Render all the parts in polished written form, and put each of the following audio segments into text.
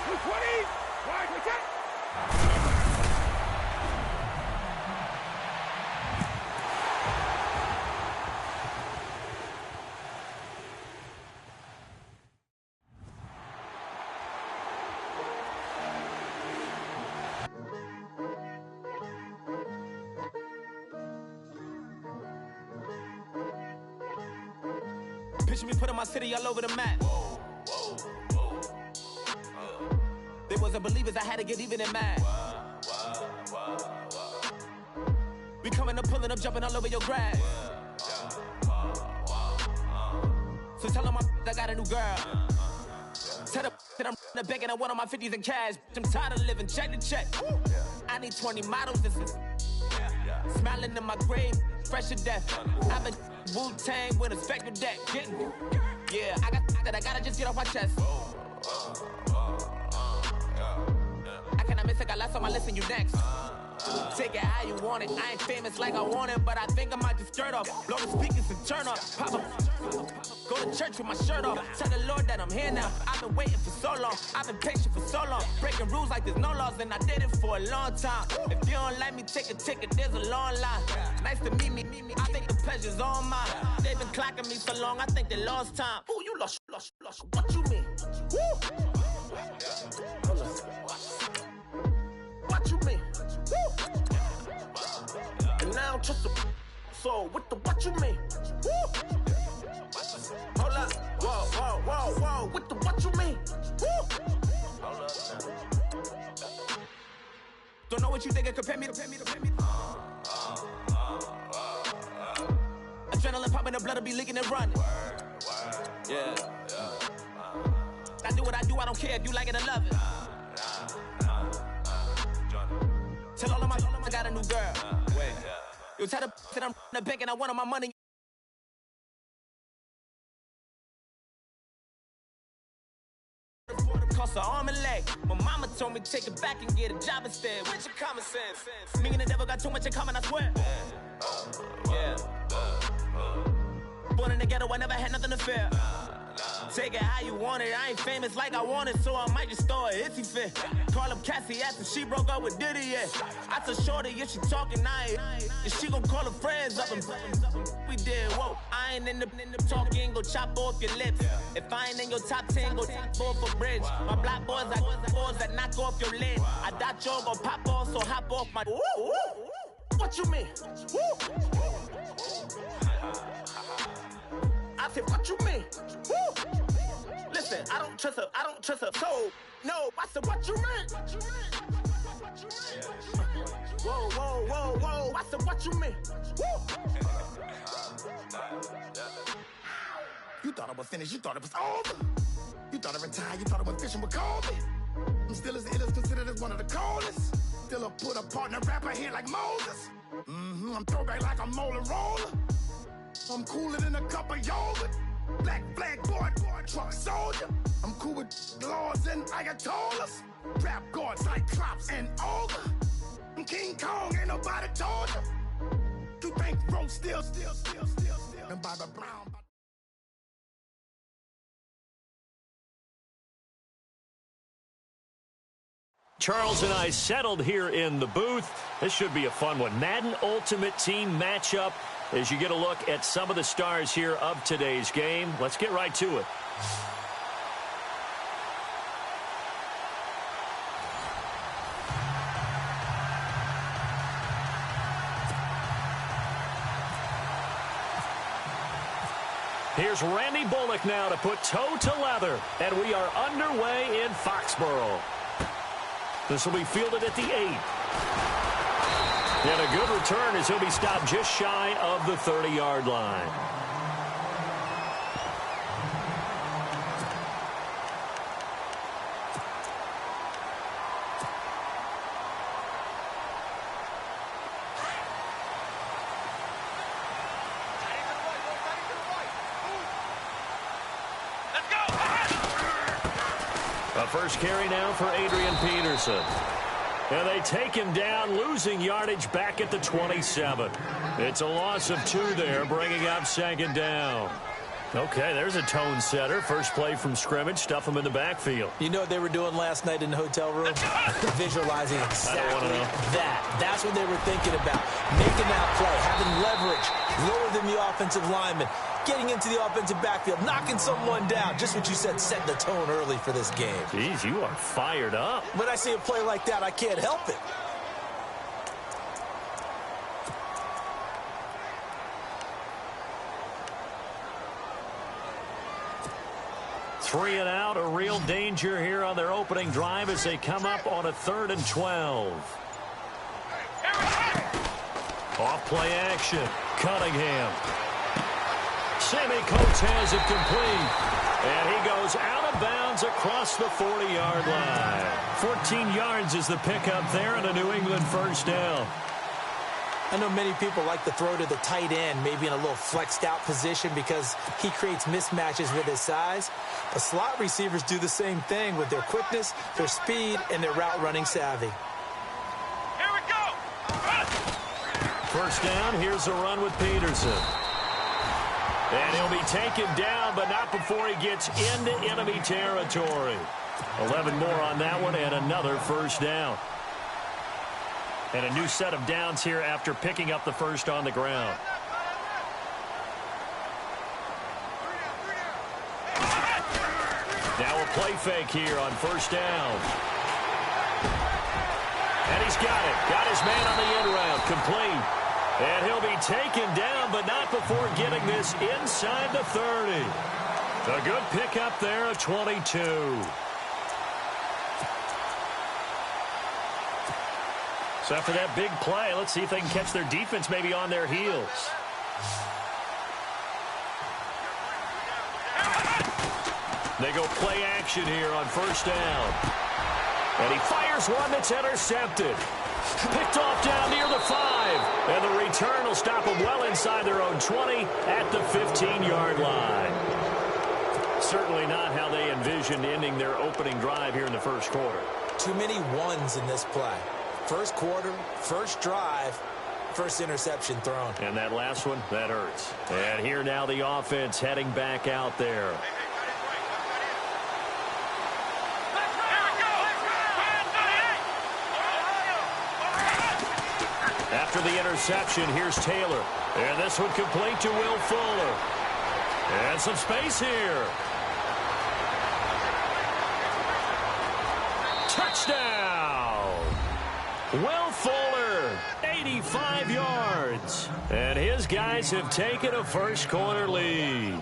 220. Wide attack. Picture me putting my city all over the map. They wasn't believers, I had to get even and mad. We coming up, pulling up, jumping all over your grass. So tell them I got a new girl. Tell them that I'm begging, I want all my 50s in cash. I'm tired of living check to check. I need 20 models, this is smiling in my grave, fresh to death. I've been Wu-Tang with a spectral deck. Yeah, I gotta just get off my chest. I cannot miss, I got lots on my list and you next. Take it how you want it. I ain't famous like I want it, but I think I might just skirt off. Blow the speakers and turn up. Pop up. Go to church with my shirt off. Tell the Lord that I'm here now. I've been waiting for so long. I've been patient for so long. Breaking rules like there's no laws, and I did it for a long time. If you don't like me, take a ticket. There's a long line. Nice to meet me. I think the pleasure's all mine. They've been clocking me so long, I think they lost time. Ooh, you lost. What you mean? Woo! What you mean? Woo! And now I don't trust the so what you mean? Woo! Hold up, whoa, with the what you mean? Woo! Hold up. Don't know what you think, compare me. Adrenaline popping, the blood will be leaking and running. Yeah. I do what I do, I don't care if you like it or love it. Tell all of my I got a new girl. Wait. You tell the that I'm the bank and I want all my money. Cost an arm and leg. My mama told me take it back and get a job instead. Where's your common sense? Me and the devil got too much in common, I swear. Yeah. Born in the ghetto, I never had nothing to fear. Take it how you want it. I ain't famous like I want it, so I might just throw a hissy fit. Call up Cassie after she broke up with Diddy, yeah. I told Shorty if she talking, if she gon' call her friends up and we did, whoa. I ain't in the talking, go chop off your lips. If I ain't in your top 10, go top 4 for bridge. My black boys, I got boys that knock off your lid. I thought y'all gon' pop off, so hop off my. What you mean? I said, what you mean? Woo! Listen, I don't trust her. So, no, I said, what you mean? Whoa. I said, what you mean? Woo! You thought I was finished, you thought it was over. You thought I retired, you thought I was fishing with Kobe. I'm still as ill as considered as one of the coldest. Still a put a partner rapper here like Moses. I'm throwback like a molar roller. I'm cooler than a cup of yogurt. Black flag boy, truck soldier. I'm cool with laws and Ayatollahs. Rap gods like Klops and Olga. I'm King Kong, ain't nobody told you. You think Rose still. And Bobby Brown. Charles and I settled here in the booth. This should be a fun one. Madden Ultimate Team matchup as you get a look at some of the stars here of today's game. Let's get right to it. Here's Randy Bullock now to put toe to leather. And we are underway in Foxborough. This will be fielded at the 8. And a good return as he'll be stopped just shy of the 30-yard line. First carry now for Adrian Peterson. And they take him down, losing yardage back at the 27. It's a loss of 2 there, bringing up second down. Okay, there's a tone setter. First play from scrimmage. Stuff them in the backfield. You know what they were doing last night in the hotel room? Visualizing exactly that. That's what they were thinking about. Making that play, having leverage, lower than the offensive lineman, getting into the offensive backfield, knocking someone down. Just what you said, set the tone early for this game. Jeez, you are fired up. When I see a play like that, I can't help it. Three and out, a real danger here on their opening drive as they come up on a 3rd and 12. Off play action. Cunningham. Sammy Coates has it complete. And he goes out of bounds across the 40-yard line. 14 yards is the pickup there and a New England first down. I know many people like to throw to the tight end, maybe in a little flexed out position because he creates mismatches with his size. But slot receivers do the same thing with their quickness, their speed, and their route running savvy. Here we go. First down, here's a run with Peterson. And he'll be taken down, but not before he gets into enemy territory. 11 more on that one and another first down. And a new set of downs here after picking up the first on the ground. Now a play fake here on first down. And he's got it. Got his man on the end route. Complete. And he'll be taken down, but not before getting this inside the 30. A good pickup there of 22. So after that big play, let's see if they can catch their defense maybe on their heels. They go play action here on first down. And he fires one that's intercepted. Picked off down near the 5. And the return will stop them well inside their own 20 at the 15-yard line. Certainly not how they envisioned ending their opening drive here in the first quarter. Too many ones in this play. First quarter, first drive, first interception thrown. And that last one, that hurts. And here now the offense heading back out there. After the interception, here's Taylor. And this one complete to Will Fuller. And some space here. Touchdown! Will Fuller, 85 yards. And his guys have taken a first quarter lead.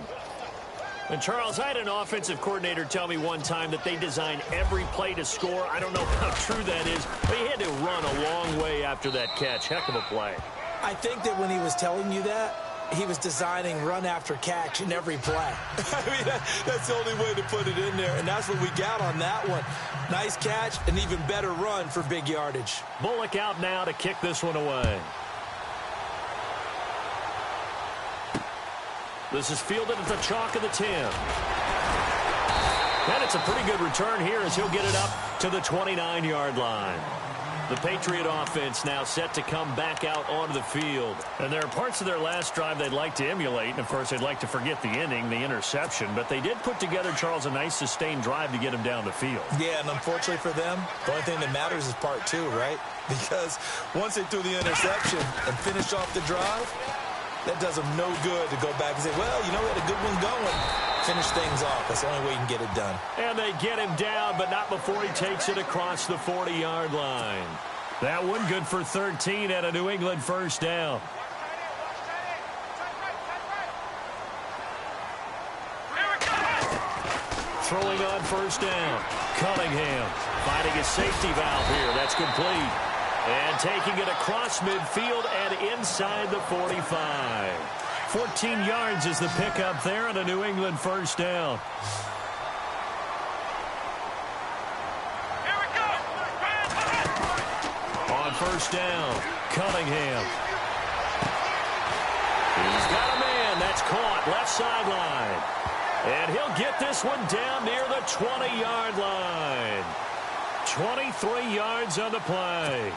And Charles, I had an offensive coordinator tell me one time that they design every play to score. I don't know how true that is, but he had to run a long way after that catch. Heck of a play. I think that when he was telling you that, he was designing run after catch in every play. I mean, that's the only way to put it in there, and that's what we got on that one. Nice catch, an even better run for big yardage. Bullock out now to kick this one away. This is fielded at the chalk of the 10. And it's a pretty good return here as he'll get it up to the 29-yard line. The Patriot offense now set to come back out onto the field. And there are parts of their last drive they'd like to emulate. And, of course, they'd like to forget the ending, the interception. But they did put together, Charles, a nice sustained drive to get him down the field. Yeah, and unfortunately for them, the only thing that matters is part 2, right? Because once they threw the interception and finished off the drive, that does them no good to go back and say, well, you know, we had a good one going. Finish things off. That's the only way you can get it done. And they get him down, but not before he takes it across the 40-yard line. That one good for 13 at a New England first down. Throwing on first down. Cunningham finding a safety valve here. That's complete. And taking it across midfield and inside the 45. 14 yards is the pickup there and a New England first down. Here we go. On first down, Cunningham. He's got a man. That's caught left sideline. And he'll get this one down near the 20-yard line. 23 yards on the play.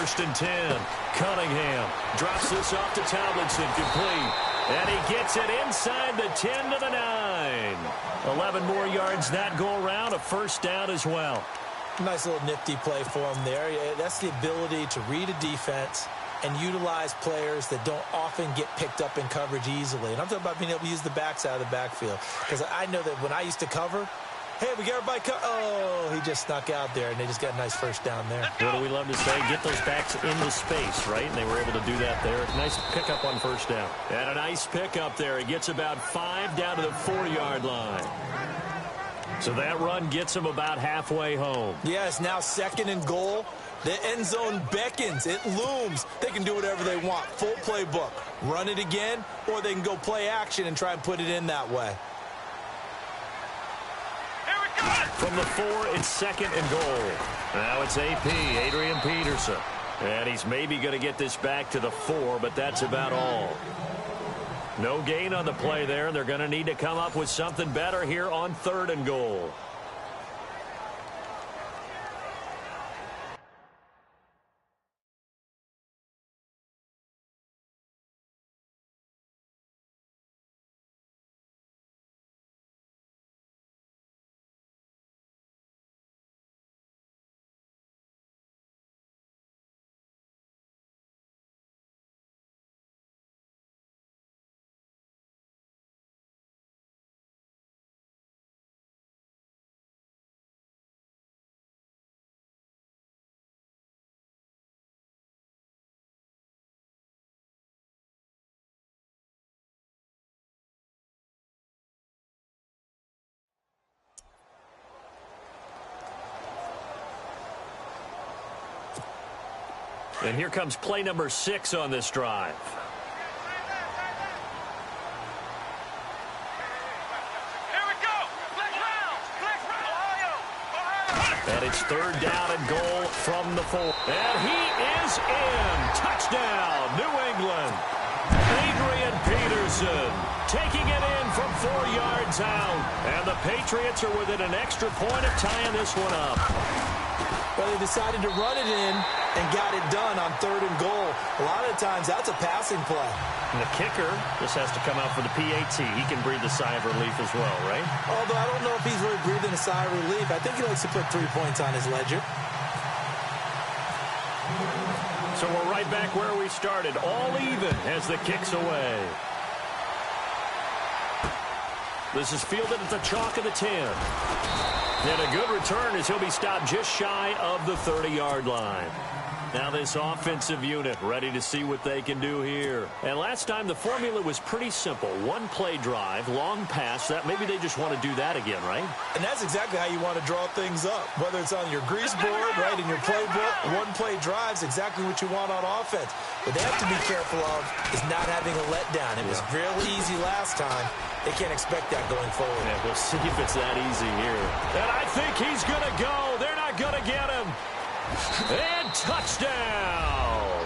1st and 10. Cunningham drops this off to Tomlinson, complete. And he gets it inside the 10 to the 9. 11 more yards that go around, a 1st down as well. Nice little nifty play for him there. Yeah, that's the ability to read a defense and utilize players that don't often get picked up in coverage easily. And I'm talking about being able to use the backside of the backfield. Because I know that when I used to cover, hey, we got everybody oh, he just snuck out there, and they just got a nice 1st down there. What do we love to say? Get those backs into space, right? And they were able to do that there. Nice pickup on 1st down. And a nice pickup there. He gets about 5 down to the 4-yard line. So that run gets him about halfway home. Yeah, it's now 2nd and goal. The end zone beckons. It looms. They can do whatever they want. Full playbook. Run it again, or they can go play action and try and put it in that way. From the 4, it's 2nd and goal. Now it's AP, Adrian Peterson. And he's maybe going to get this back to the 4, but that's about all. No gain on the play there. They're going to need to come up with something better here on 3rd and goal. And here comes play number 6 on this drive. Here we go. Flex round. And it's 3rd down and goal from the 4. And he is in. Touchdown, New England. Adrian Peterson taking it in from 4 yards out. And the Patriots are within an extra point of tying this one up. Well, they decided to run it in and got it done on 3rd and goal. A lot of times, that's a passing play. And the kicker just has to come out for the PAT. He can breathe a sigh of relief as well, right? Although I don't know if he's really breathing a sigh of relief. I think he likes to put 3 points on his ledger. So we're right back where we started. All even as the kick's away. This is fielded at the chalk of the 10. And a good return as he'll be stopped just shy of the 30-yard line. Now this offensive unit ready to see what they can do here. And last time the formula was pretty simple. 1-play drive, long pass. That maybe they just want to do that again, right? And that's exactly how you want to draw things up. Whether it's on your grease board, right, in your playbook, 1-play drive's exactly what you want on offense. What they have to be careful of is not having a letdown. It was real easy last time. They can't expect that going forward. Yeah, we'll see if it's that easy here. And I think he's going to go. They're not going to get him. And touchdown.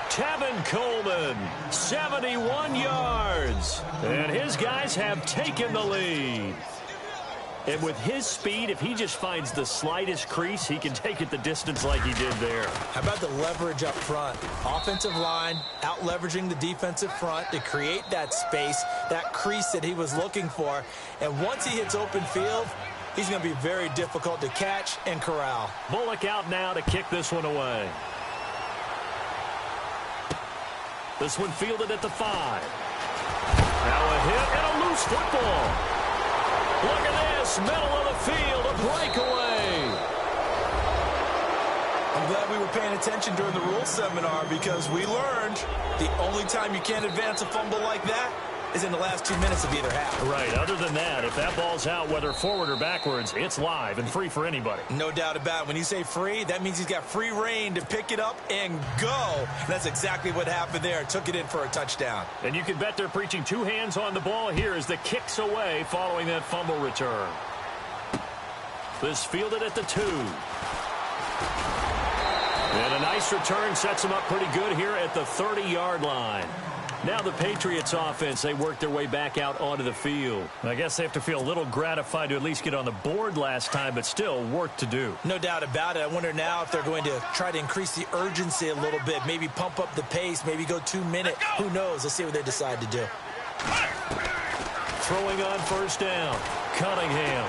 Tevin Coleman, 71 yards. And his guys have taken the lead. And with his speed, if he just finds the slightest crease, he can take it the distance like he did there. How about the leverage up front? Offensive line out-leveraging the defensive front to create that space, that crease that he was looking for. And once he hits open field, he's going to be very difficult to catch and corral. Bullock out now to kick this one away. This one fielded at the 5. Now a hit and a loose football. Look at this, middle of the field, a breakaway. I'm glad we were paying attention during the rules seminar because we learned the only time you can't advance a fumble like that is in the last 2 minutes of either half. Right, other than that, if that ball's out, whether forward or backwards, it's live and free for anybody. No doubt about it. When you say free, that means he's got free reign to pick it up and go. That's exactly what happened there. Took it in for a touchdown. And you can bet they're preaching 2 hands on the ball here as the kick's away following that fumble return. This fielded at the 2. And a nice return sets them up pretty good here at the 30-yard line. Now the Patriots offense, they work their way back out onto the field. I guess they have to feel a little gratified to at least get on the board last time, but still work to do. No doubt about it. I wonder now if they're going to try to increase the urgency a little bit, maybe pump up the pace, maybe go 2 minutes. Who knows? Let's see what they decide to do. Throwing on first down, Cunningham.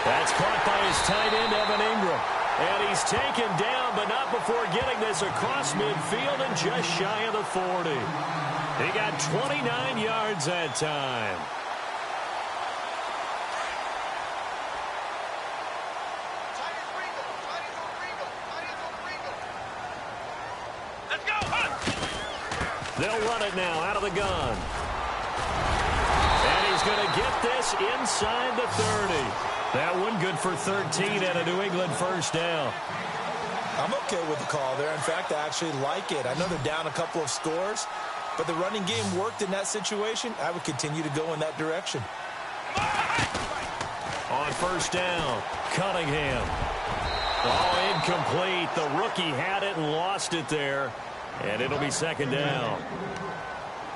That's caught by his tight end, Evan Ingram. And he's taken down, but not before getting this across midfield and just shy of the 40. He got 29 yards that time. Let's go. They'll run it now out of the gun. And he's going to get this inside the 30. That one good for 13 and a New England first down. I'm okay with the call there. In fact, I actually like it. I know they're down a couple of scores, but the running game worked in that situation. I would continue to go in that direction. On first down, Cunningham. Oh, incomplete. The rookie had it and lost it there, and it'll be second down.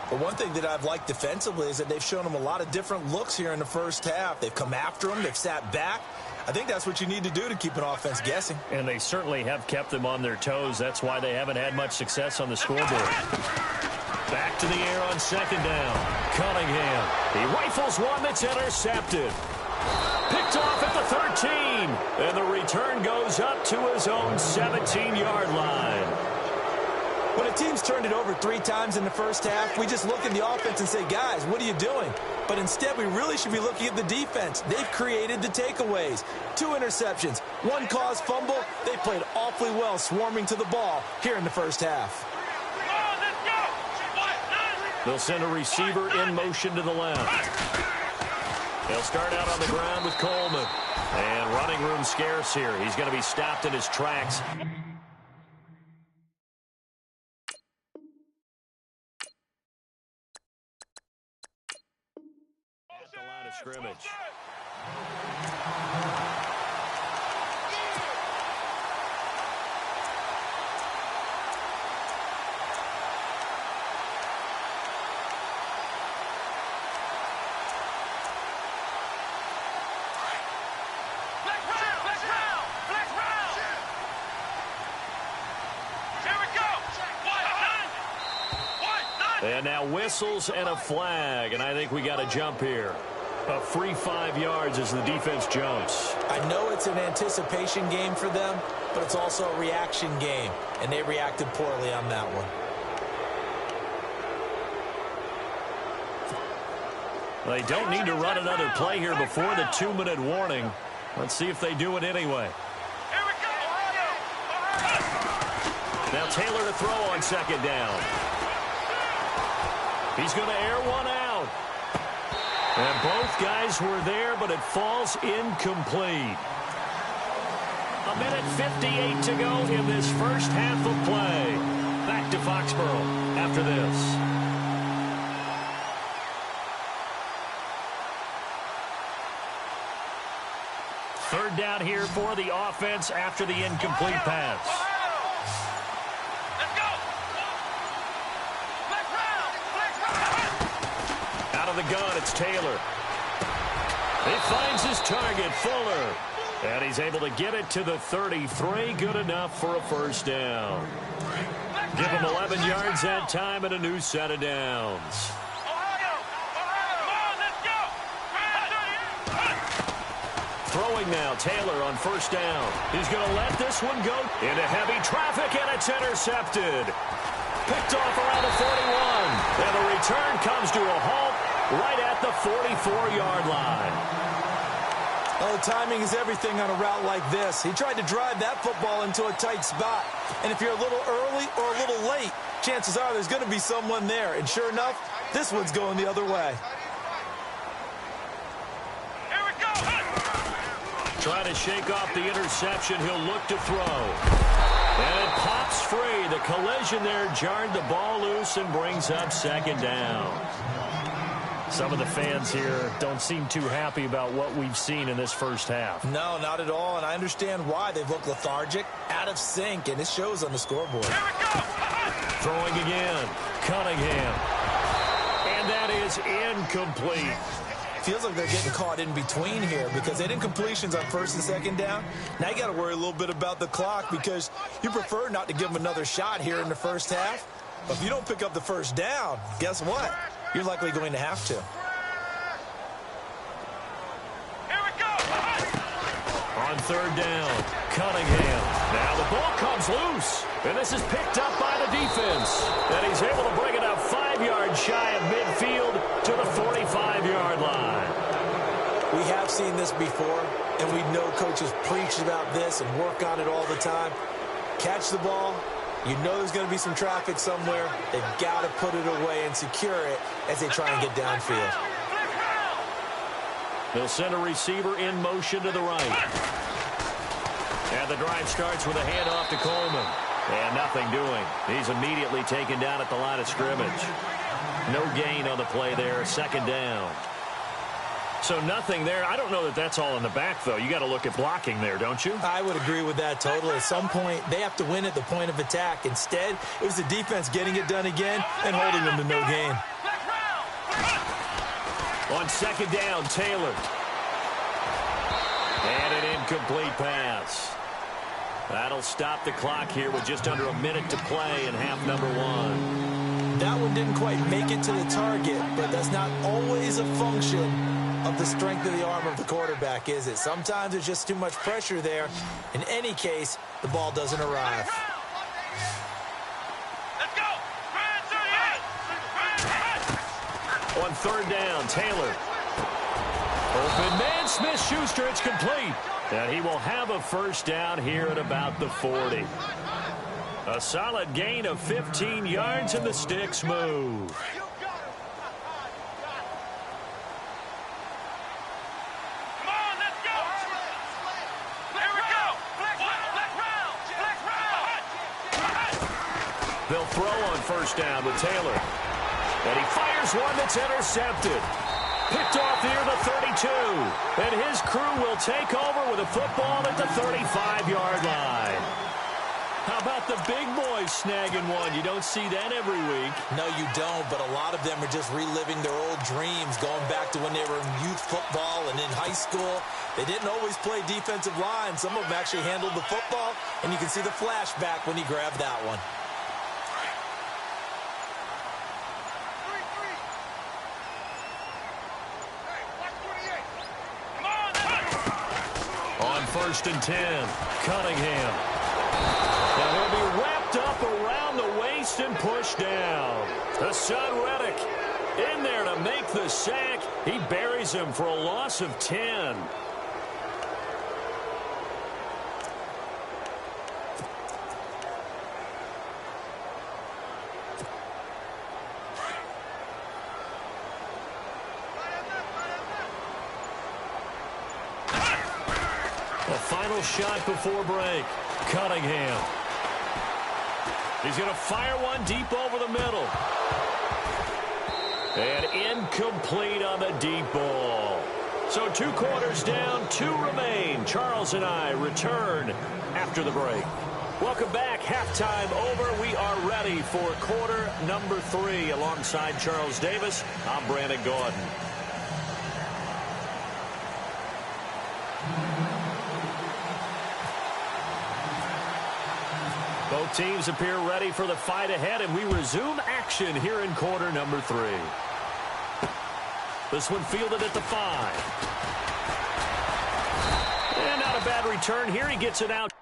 But one thing that I've liked defensively is that they've shown them a lot of different looks here in the first half. They've come after them. They've sat back. I think that's what you need to do to keep an offense guessing. And they certainly have kept them on their toes. That's why they haven't had much success on the scoreboard. Back to the air on second down. Cunningham. He rifles one that's intercepted. Picked off at the 13. And the return goes up to his own 17-yard line. When a team's turned it over 3 times in the first half, we just look at the offense and say, guys, what are you doing? But instead, we really should be looking at the defense. They've created the takeaways. 2 interceptions, 1 caused fumble. They played awfully well swarming to the ball here in the first half. They'll send a receiver in motion to the left. They'll start out on the ground with Coleman. And running room scarce here. He's going to be stopped in his tracks. Scrimmage. And now whistles and a flag, and I think we got a jump here. A free 5 yards as the defense jumps. I know it's an anticipation game for them, but it's also a reaction game, and they reacted poorly on that one. They don't need to run another play here before the 2-minute warning. Let's see if they do it anyway. Now Taylor to throw on second down. He's going to air one out. And both guys were there, but it falls incomplete. 1:58 to go in this first half of play. Back to Foxborough after this. Third down here for the offense after the incomplete pass. The gun, it's Taylor. He finds his target, Fuller. And he's able to get it to the 33. Good enough for a first down. Give him 11 yards that time and a new set of downs. Throwing now, Taylor on first down. He's going to let this one go into heavy traffic, and it's intercepted. Picked off around the 41. And the return comes to a halt right at the 44-yard line. Oh, timing is everything on a route like this. He tried to drive that football into a tight spot. And if you're a little early or a little late, chances are there's going to be someone there. And sure enough, this one's going the other way. Here we go. Trying to shake off the interception. He'll look to throw. And it pops free. The collision there jarred the ball loose and brings up second down. Some of the fans here don't seem too happy about what we've seen in this first half. No, not at all, and I understand why. They've looked lethargic, out of sync, and it shows on the scoreboard. Here we go! Throwing again. Cunningham. And that is incomplete. Feels like they're getting caught in between here because they didn't completions on first and second down. Now you got to worry a little bit about the clock because you prefer not to give them another shot here in the first half. But if you don't pick up the first down, guess what? You're likely going to have to. Here we go! On third down, Cunningham. Now the ball comes loose. And this is picked up by the defense. And he's able to bring it up 5 yards shy of midfield to the 45-yard line. We have seen this before, and we know coaches preach about this and work on it all the time. Catch the ball. You know there's going to be some traffic somewhere. They've got to put it away and secure it as they try and get downfield. They'll send a receiver in motion to the right. And the drive starts with a handoff to Coleman. And nothing doing. He's immediately taken down at the line of scrimmage. No gain on the play there. Second down. So nothing there. I don't know that that's all in the back, though. You got to look at blocking there, don't you? I would agree with that totally. At some point, they have to win at the point of attack. Instead, it was the defense getting it done again and holding them to no gain. On second down, Taylor. And an incomplete pass. That'll stop the clock here with just under a minute to play in half number one. That one didn't quite make it to the target, but that's not always a function of the strength of the arm of the quarterback, is it? Sometimes there's just too much pressure there. In any case, the ball doesn't arrive. Let's go! On third down, Taylor. Open man, Smith-Schuster, it's complete. And he will have a first down here at about the 40. A solid gain of 15 yards, and the sticks move. Come on, let's go! Here we go! Black round! They'll throw on first down with Taylor. And he fires one that's intercepted. Picked off near the 32. And his crew will take over with a football at the 35-yard line. How about the big boys snagging one? You don't see that every week. No, you don't, but a lot of them are just reliving their old dreams, going back to when they were in youth football and in high school. They didn't always play defensive line. Some of them actually handled the football, and you can see the flashback when he grabbed that one. On first and 10, Cunningham. Now he'll be wrapped up around the waist and pushed down. Hassan Reddick in there to make the sack. He buries him for a loss of 10. A final shot before break. Cunningham. He's going to fire one deep over the middle. And incomplete on the deep ball. So 2 quarters down, 2 remain. Charles and I return after the break. Welcome back. Halftime over. We are ready for quarter number 3. Alongside Charles Davis, I'm Brandon Gordon. Both teams appear ready for the fight ahead, and we resume action here in quarter number 3. This one fielded at the 5. And not a bad return here. He gets it out.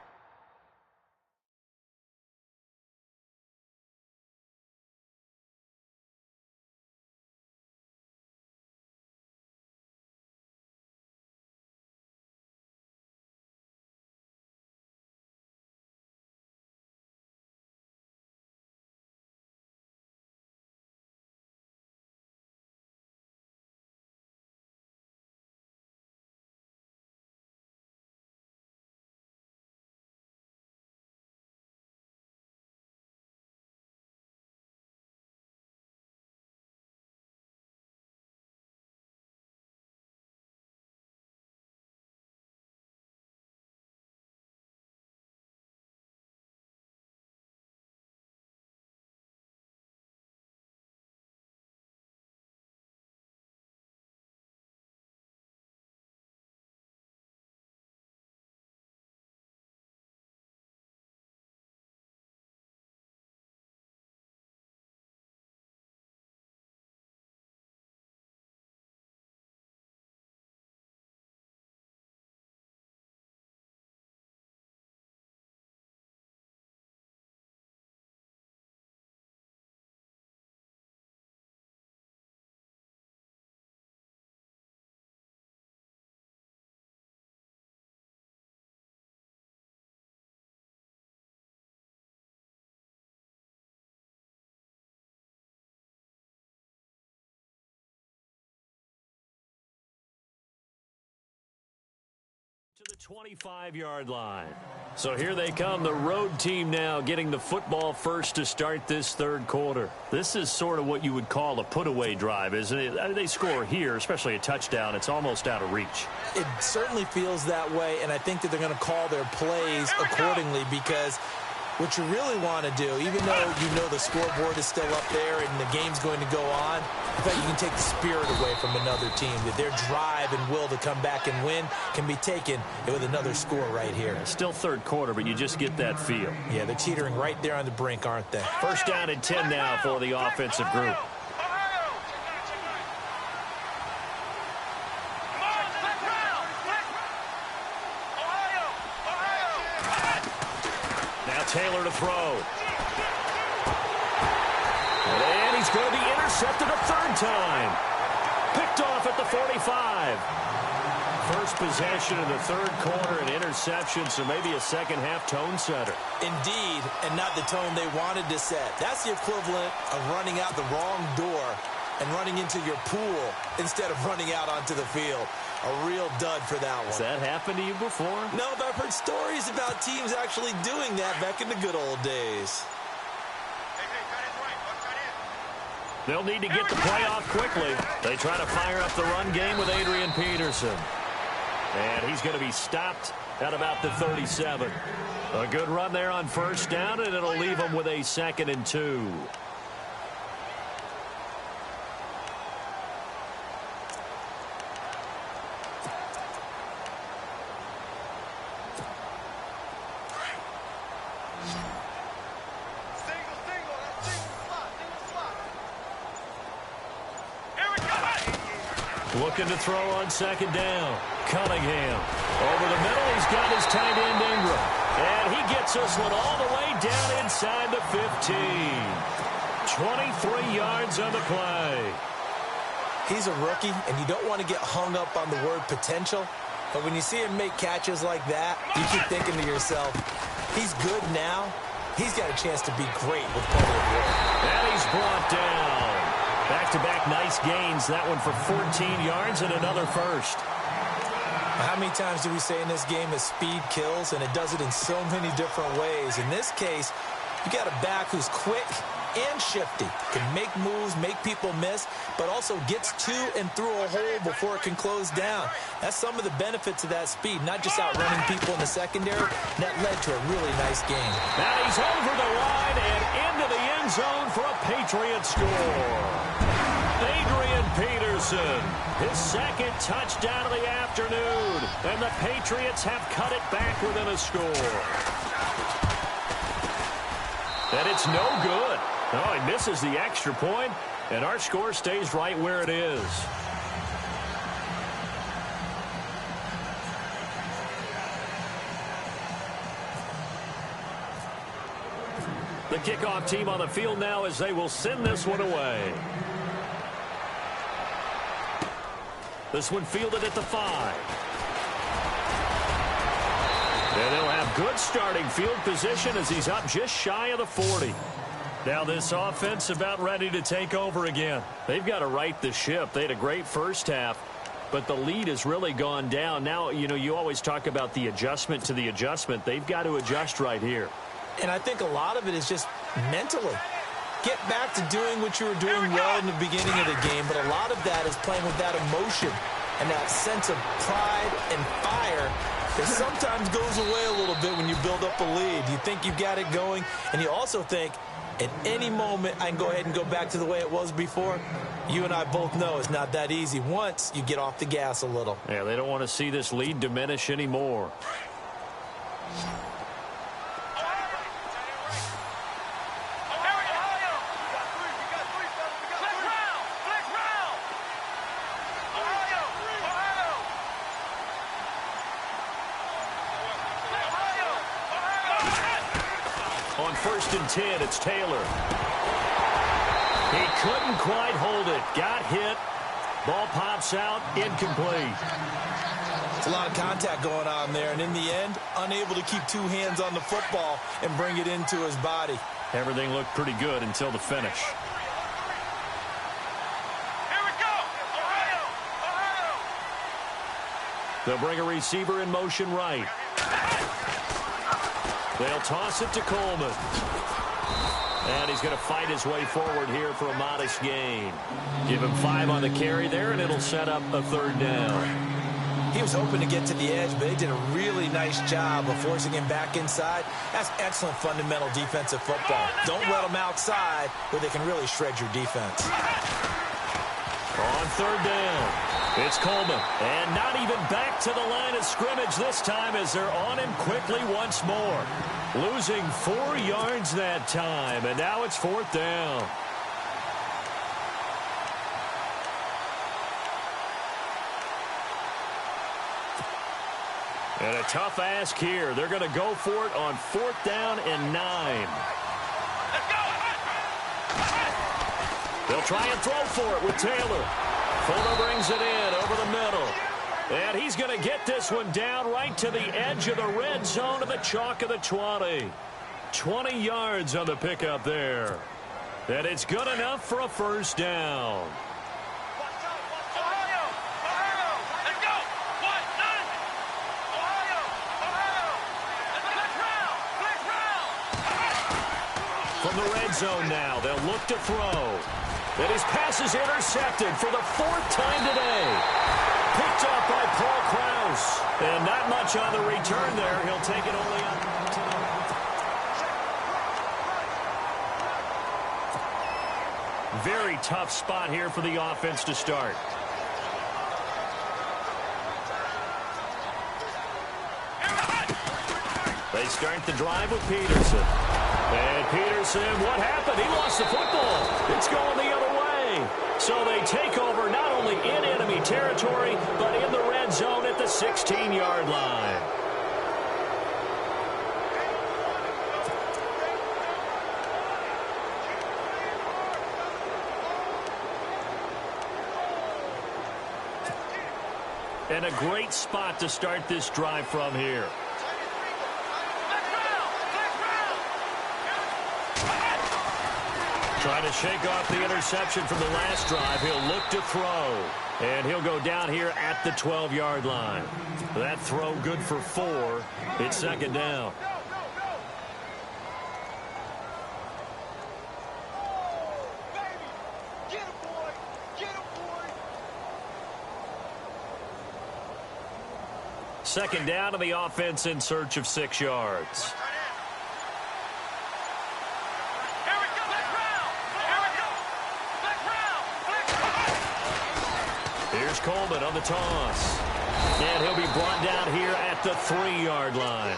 the 25-yard line. So here they come, the road team now getting the football first to start this third quarter. This is sort of what you would call a put-away drive, isn't it? I mean, they score here, especially a touchdown. It's almost out of reach. It certainly feels that way, and I think that they're going to call their plays accordingly because what you really want to do, even though you know the scoreboard is still up there and the game's going to go on, in fact, you can take the spirit away from another team. That their drive and will to come back and win can be taken with another score right here. Still third quarter, but you just get that feel. Yeah, they're teetering right there on the brink, aren't they? First down and 10 now for the offensive group. Taylor to throw. And he's going to be intercepted a third time. Picked off at the 45. First possession in the third quarter, an interception, so maybe a second-half tone setter. Indeed, and not the tone they wanted to set. That's the equivalent of running out the wrong door and running into your pool instead of running out onto the field. A real dud for that one. Has that happened to you before? No, but I've heard stories about teams actually doing that back in the good old days. They'll need to get the play off quickly. They try to fire up the run game with Adrian Peterson. And he's going to be stopped at about the 37. A good run there on first down, and it'll leave them with a 2nd and 2. Looking to throw on second down. Cunningham. Over the middle, he's got his tight end Ingram. And he gets this one all the way down inside the 15. 23 yards on the play. He's a rookie, and you don't want to get hung up on the word potential. But when you see him make catches like that, you keep thinking to yourself, he's good now. He's got a chance to be great with plenty of work. And he's brought down. Back-to-back nice gains. That one for 14 yards and another first. How many times do we say in this game that speed kills, and it does it in so many different ways? In this case, you got a back who's quick and shifty, can make moves, make people miss, but also gets to and through a hole before it can close down. That's some of the benefits of that speed, not just outrunning people in the secondary. That led to a really nice game. Now he's over the line and into the end zone for a Patriot score. Adrian Peterson, his second touchdown of the afternoon, and the Patriots have cut it back within a score. And it's no good. Oh, he misses the extra point, and our score stays right where it is. The kickoff team on the field now as they will send this one away. This one fielded at the 5. And they'll have good starting field position as he's up just shy of the 40. Now this offense about ready to take over again. They've got to right the ship. They had a great first half, but the lead has really gone down. Now, you know, you always talk about the adjustment to the adjustment. They've got to adjust right here. And I think a lot of it is just mentally. Get back to doing what you were doing well in the beginning of the game, but a lot of that is playing with that emotion and that sense of pride and fire that sometimes goes away a little bit when you build up a lead. You think you've got it going, and you also think, at any moment, I can go ahead and go back to the way it was before. You and I both know it's not that easy once you get off the gas a little. Yeah, they don't want to see this lead diminish anymore. On 1st and 10, it's Taylor. He couldn't quite hold it. Got hit. Ball pops out. Incomplete. It's a lot of contact going on there, and in the end, unable to keep two hands on the football and bring it into his body. Everything looked pretty good until the finish. Here we go! Ohio! Ohio! They'll bring a receiver in motion right. They'll toss it to Coleman. And he's going to fight his way forward here for a modest gain. Give him 5 on the carry there, and it'll set up a 3rd down. He was hoping to get to the edge, but they did a really nice job of forcing him back inside. That's excellent fundamental defensive football. Don't let them outside where they can really shred your defense. On 3rd down, it's Coleman. And not even back to the line of scrimmage this time as they're on him quickly once more. Losing 4 yards that time, and now it's 4th down. And a tough ask here. They're going to go for it on 4th down and 9. They'll try and throw for it with Taylor. Fuller brings it in over the middle. And he's going to get this one down right to the edge of the red zone of the chalk of the 20. 20 yards on the pickup there. And it's good enough for a 1st down. From the red zone now, they'll look to throw. And his pass is intercepted for the 4th time today. Picked off by Paul Krause. And not much on the return there. He'll take it only on. Very tough spot here for the offense to start. They start the drive with Peterson. And Peterson, what happened? He lost the football. It's going the other way. So they take over not only in enemy territory, but in the red zone at the 16-yard line. And a great spot to start this drive from here. Trying to shake off the interception from the last drive. He'll look to throw. And he'll go down here at the 12-yard line. That throw good for 4. It's 2nd down. Second down to the offense in search of 6 yards. Here's Coleman on the toss. And he'll be brought down here at the 3-yard line.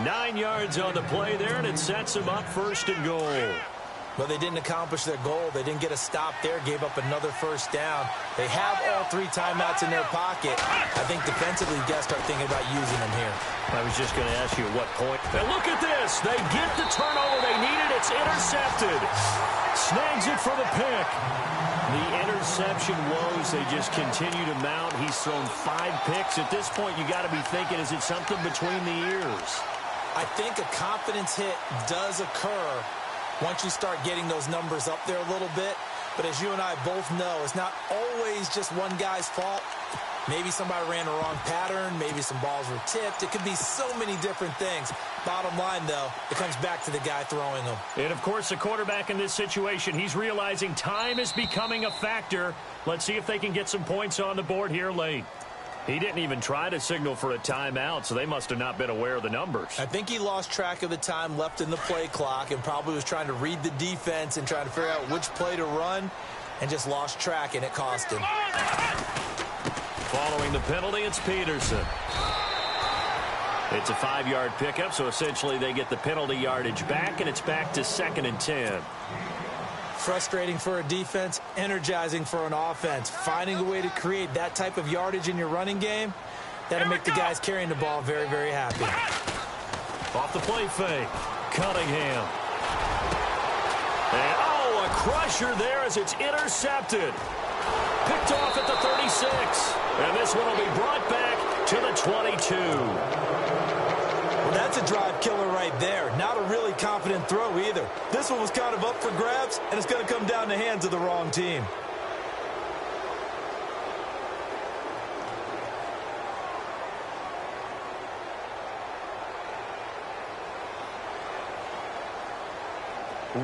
9 yards on the play there, and it sets him up 1st and goal. But they didn't accomplish their goal. They didn't get a stop there, gave up another 1st down. They have all 3 timeouts in their pocket. I think defensively, you got to start thinking about using them here. I was just going to ask you at what point. And look at this. They get the turnover they needed. It's intercepted. Snags it for the pick. The interception woes, they just continue to mount. He's thrown 5 picks. At this point, you got to be thinking, is it something between the ears? I think a confidence hit does occur once you start getting those numbers up there a little bit. But as you and I both know, it's not always just one guy's fault. Maybe somebody ran the wrong pattern. Maybe some balls were tipped. It could be so many different things. Bottom line, though, it comes back to the guy throwing them. And, of course, the quarterback in this situation, he's realizing time is becoming a factor. Let's see if they can get some points on the board here late. He didn't even try to signal for a timeout, so they must have not been aware of the numbers. I think he lost track of the time left in the play clock and probably was trying to read the defense and trying to figure out which play to run and just lost track, and it cost him. Following the penalty, it's Peterson. It's a 5-yard pickup, so essentially they get the penalty yardage back, and it's back to 2nd and 10. Frustrating for a defense, energizing for an offense. Finding a way to create that type of yardage in your running game, that'll make the guys carrying the ball very, very happy. Off the play fake, Cunningham. And, a crusher there as it's intercepted. Picked off at the 36. And this one will be brought back to the 22. Well, that's a drive killer right there. Not a really confident throw either. This one was kind of up for grabs, and it's going to come down the hands of the wrong team.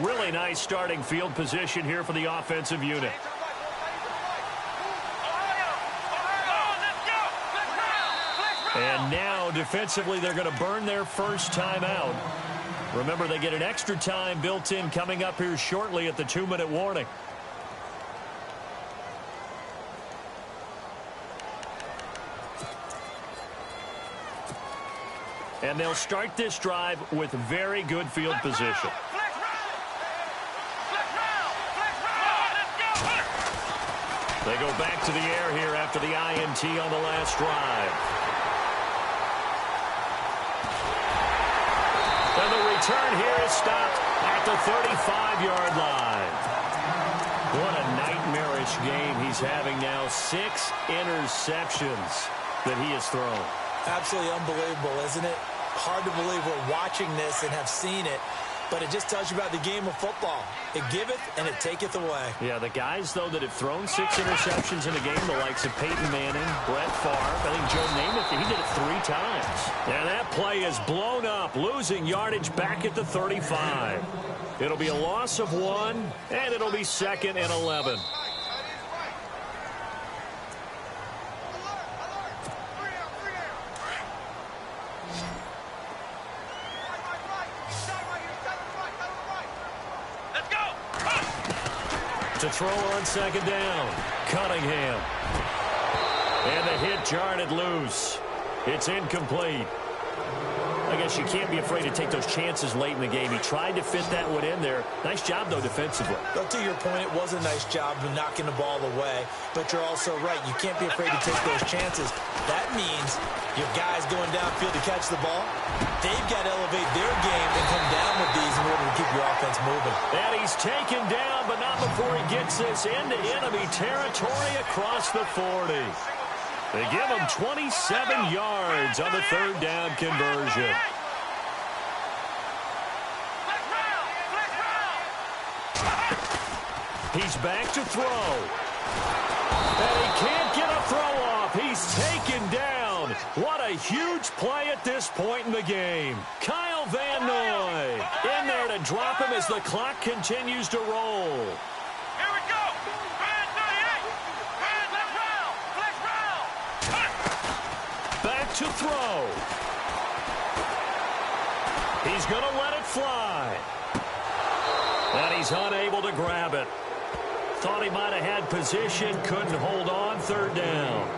Really nice starting field position here for the offensive unit. And now, defensively, they're going to burn their first time out. Remember, they get an extra time built in coming up here shortly at the 2-minute warning. And they'll start this drive with very good field position. They go back to the air here after the INT on the last drive. And the return here is stopped at the 35-yard line. What a nightmarish game he's having now. 6 interceptions that he has thrown. Absolutely unbelievable, isn't it? Hard to believe we're watching this and have seen it, but it just tells you about the game of football. It giveth and it taketh away. Yeah, the guys, though, that have thrown 6 interceptions in a game, the likes of Peyton Manning, Brett Favre, I think Joe Namath, he did it 3 times. And that play is blown up, losing yardage back at the 35. It'll be a loss of 1, and it'll be 2nd and 11. To throw on 2nd down, Cunningham. And the hit jarred loose. It's incomplete. I guess you can't be afraid to take those chances late in the game. He tried to fit that one in there. Nice job, though, defensively. Well, to your point, it was a nice job of knocking the ball away, but you're also right. You can't be afraid to take those chances. That means your guys going downfield to catch the ball, they've got to elevate their game and come down with these in order to keep your offense moving. And he's taken down, but not before he gets this into enemy territory across the 40. They give him 27 yards on the 3rd down conversion. He's back to throw. And he can't get a throw off. He's taken down. What a huge play at this point in the game. Kyle Van Noy in there to drop him as the clock continues to roll. Here we go. Back to throw. He's going to let it fly. And he's unable to grab it. Thought he might have had position, couldn't hold on, 3rd down.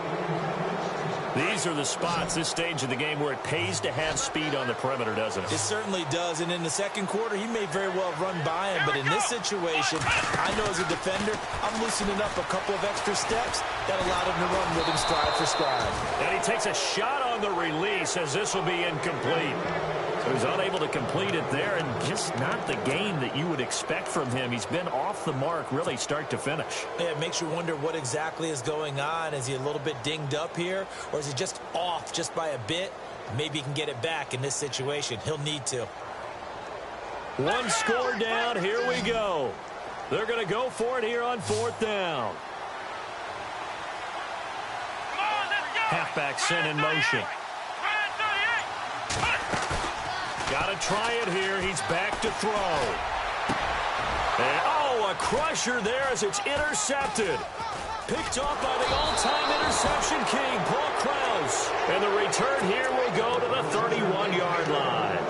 These are the spots, this stage of the game, where it pays to have speed on the perimeter, doesn't it? It certainly does, and in the 2nd quarter, he may very well run by him, but in this situation, I know as a defender, I'm loosening up a couple of extra steps that allowed him to run with him stride for stride. And he takes a shot on the release as this will be incomplete. So he's unable to complete it there, and just not the game that you would expect from him. He's been off the mark really start to finish. Yeah, it makes you wonder what exactly is going on. Is he a little bit dinged up here, or is he just off just by a bit? Maybe he can get it back in this situation. He'll need to. 1 score down. Here we go. They're going to go for it here on 4th down. Halfback sent in motion. Got to try it here. He's back to throw. And, oh, a crusher there as it's intercepted. Picked off by the all-time interception king, Paul Krause. And the return here will go to the 31-yard line.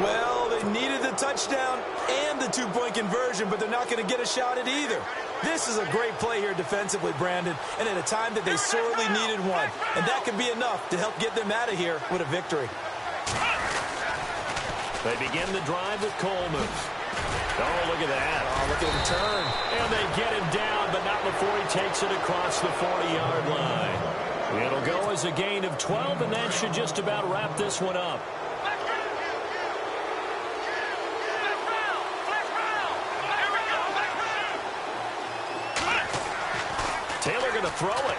Well, they needed the touchdown and the 2-point conversion, but they're not going to get a shot at either. This is a great play here defensively, Brandon, and at a time that they sorely needed one. And that could be enough to help get them out of here with a victory. They begin the drive with Coleman. Oh, look at that. Oh, look at him turn. And they get him down, but not before he takes it across the 40-yard line. It'll go as a gain of 12, and that should just about wrap this one up. Taylor going to throw it.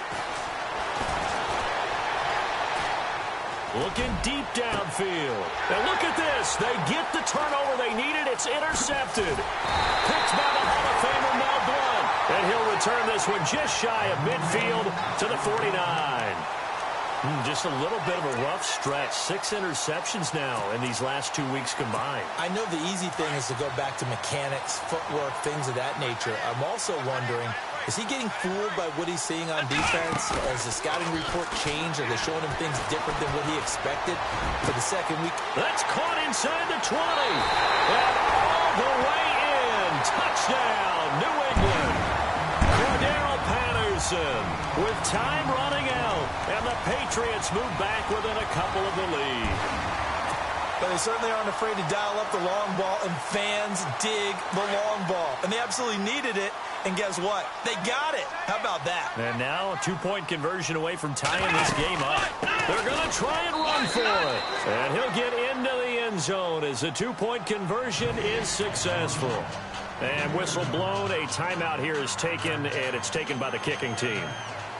Looking deep downfield. And look at this. They get the turnover they needed. It's intercepted. Picked by the Hall of Famer Mel Blount. And he'll return this one just shy of midfield to the 49. Just a little bit of a rough stretch. 6 interceptions now in these last 2 weeks combined. I know the easy thing is to go back to mechanics, footwork, things of that nature. I'm also wondering, is he getting fooled by what he's seeing on defense? Has the scouting report changed? Are they showing him things different than what he expected for the second week? That's caught inside the 20. And all the way in. Touchdown, New England. With time running out, and the Patriots move back within a couple of the lead. But they certainly aren't afraid to dial up the long ball, and fans dig the long ball. And they absolutely needed it, and guess what? They got it. How about that? And now a 2-point conversion away from tying this game up. They're going to try and run for it. And he'll get into the end zone as the 2-point conversion is successful. And whistle blown, a timeout here is taken, and it's taken by the kicking team.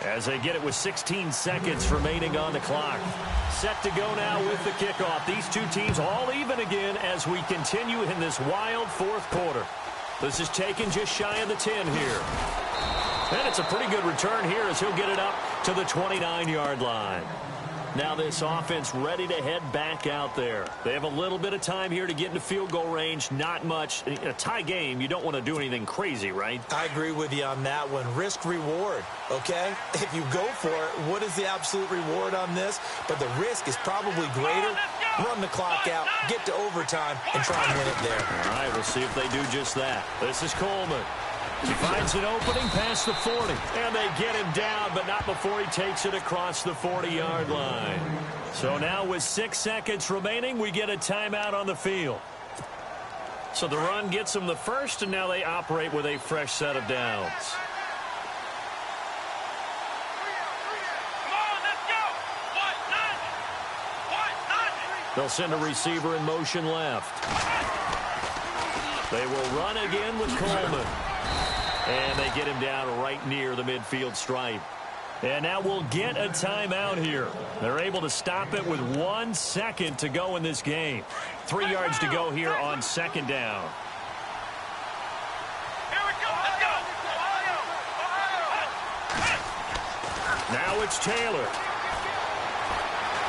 As they get it with 16 seconds remaining on the clock. Set to go now with the kickoff. These two teams all even again as we continue in this wild fourth quarter. This is taken just shy of the 10 here. And it's a pretty good return here as he'll get it up to the 29-yard line. Now this offense ready to head back out there. They have a little bit of time here to get into field goal range. Not much. In a tie game, you don't want to do anything crazy, right? I agree with you on that one. Risk reward, okay? If you go for it, what is the absolute reward on this? But the risk is probably greater. Run the clock out, get to overtime, and try and win it there. All right, we'll see if they do just that. This is Coleman. He finds an opening past the 40, and they get him down, but not before he takes it across the 40-yard line. So now with 6 seconds remaining, we get a timeout on the field. So the run gets them the first, and now they operate with a fresh set of downs. Come on, let's go. They'll send a receiver in motion left. They will run again with Coleman. And they get him down right near the midfield stripe. And now we'll get a timeout here. They're able to stop it with 1 second to go in this game. 3 yards to go here on second down. Here we go. Let's go. Now it's Taylor.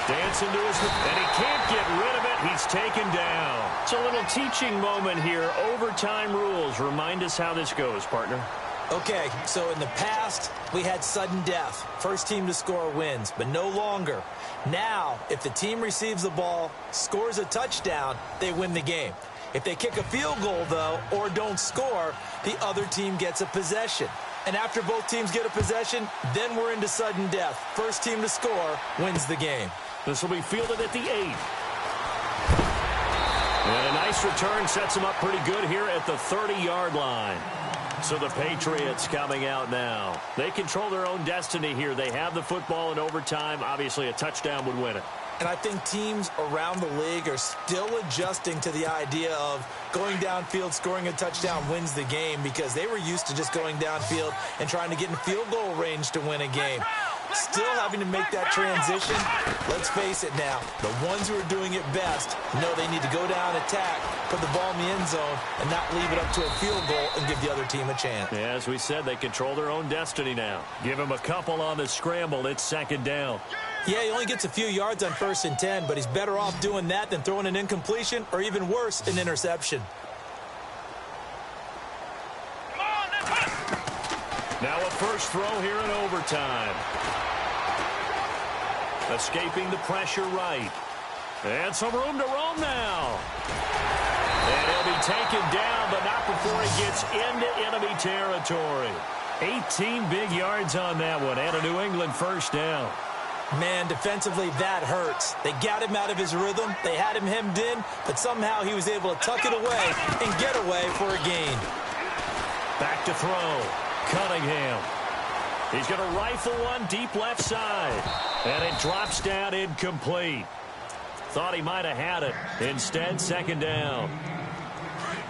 Dancing to his, and he can't get rid of it. He's taken down. It's a little teaching moment here. Overtime rules. Remind us how this goes, partner. Okay, so in the past, we had sudden death. First team to score wins, but no longer. Now, if the team receives the ball, scores a touchdown, they win the game. If they kick a field goal, though, or don't score, the other team gets a possession. And after both teams get a possession, then we're into sudden death. First team to score wins the game. This will be fielded at the 8. And a nice return sets them up pretty good here at the 30-yard line. So the Patriots coming out now. They control their own destiny here. They have the football in overtime. Obviously, a touchdown would win it. And I think teams around the league are still adjusting to the idea of going downfield, scoring a touchdown wins the game, because they were used to just going downfield and trying to get in field goal range to win a game. Still having to make that transition. Let's face it now, the ones who are doing it best know they need to go down, attack, put the ball in the end zone, and not leave it up to a field goal and give the other team a chance. Yeah, as we said, they control their own destiny now. Give them a couple on the scramble. It's second down. Yeah, he only gets a few yards on 1st and 10, but he's better off doing that than throwing an incompletion or, even worse, an interception. Now a first throw here in overtime. Escaping the pressure right. And some room to roam now. And he'll be taken down, but not before he gets into enemy territory. 18 big yards on that one, and a New England first down. Man, defensively, that hurts. They got him out of his rhythm. They had him hemmed in, but somehow he was able to tuck it away and get away for a gain. Back to throw. Cunningham. He's going to rifle one deep left side. And it drops down incomplete. Thought he might have had it. Instead, second down.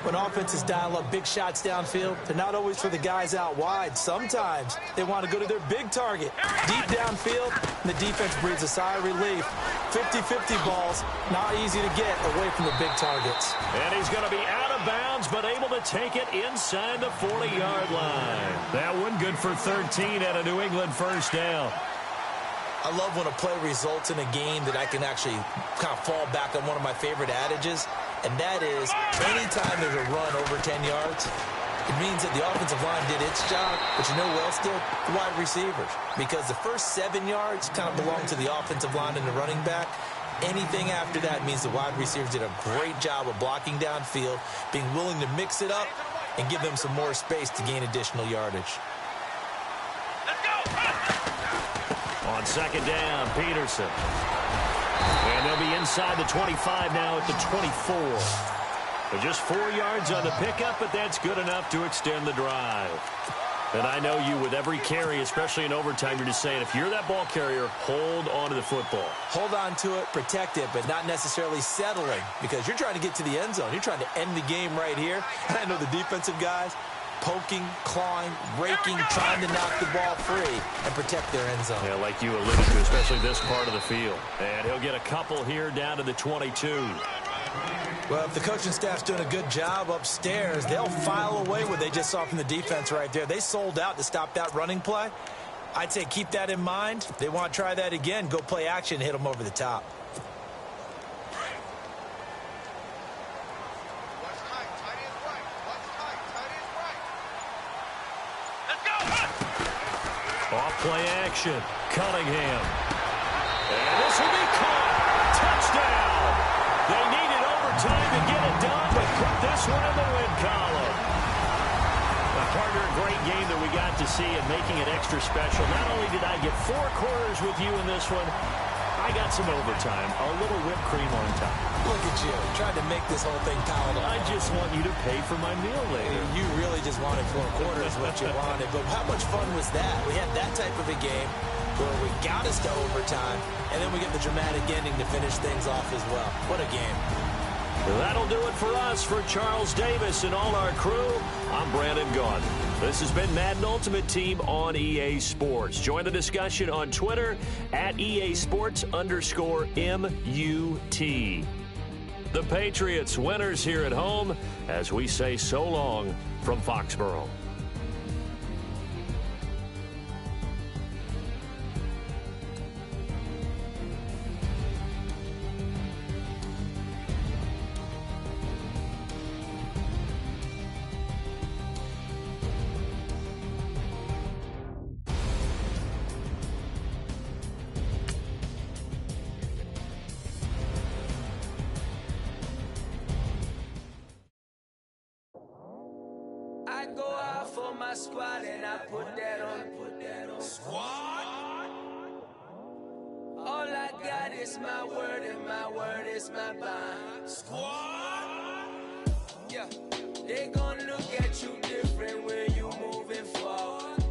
When offenses dial up big shots downfield, they're not always for the guys out wide. Sometimes they want to go to their big target. Deep downfield, and the defense breathes a sigh of relief. 50-50 balls, not easy to get away from the big targets. And he's going to be out of bounds, but able to take it inside the 40-yard line. That one good for 13 at a New England first down. I love when a play results in a game that I can actually kind of fall back on one of my favorite adages, and that is anytime there's a run over 10 yards, it means that the offensive line did its job, but you know who else did? The wide receivers. Because the first 7 yards kind of belong to the offensive line and the running back. Anything after that means the wide receivers did a great job of blocking downfield, being willing to mix it up, and give them some more space to gain additional yardage. On second down, Peterson. And they'll be inside the 25 now at the 24. But just 4 yards on the pickup, but that's good enough to extend the drive. And I know you, with every carry, especially in overtime, you're just saying, if you're that ball carrier, hold on to the football. Hold on to it, protect it, but not necessarily settling, because you're trying to get to the end zone. You're trying to end the game right here. And I know the defensive guys, poking, clawing, raking, trying to knock the ball free and protect their end zone. Yeah, like you alluded to, especially this part of the field. And he'll get a couple here down to the 22. Well, if the coaching staff's doing a good job upstairs, they'll file away what they just saw from the defense right there. They sold out to stop that running play. I'd say keep that in mind. If they want to try that again, go play action and hit them over the top. Off-play action. Cunningham. And this will be caught. Touchdown. They needed overtime to get it done, but put this one in the win column. Partner, a great game that we got to see and making it extra special. Not only did I get 4 quarters with you in this one, I got some overtime. A little whipped cream on top. Look at you. Tried to make this whole thing palatable. I just want you to pay for my meal later. You really just wanted 4 quarters what you wanted. But how much fun was that? We had that type of a game where we got us to overtime, and then we get the dramatic ending to finish things off as well. What a game. That'll do it for us. For Charles Davis and all our crew, I'm Brandon Gaudin. This has been Madden Ultimate Team on EA Sports. Join the discussion on Twitter at EASports_MUT. The Patriots winners here at home as we say so long from Foxborough. I go out for my squad and I put that on. Squad. All I got is my word and my word is my bond. Squad. Yeah, they gon' look at you different when you moving forward.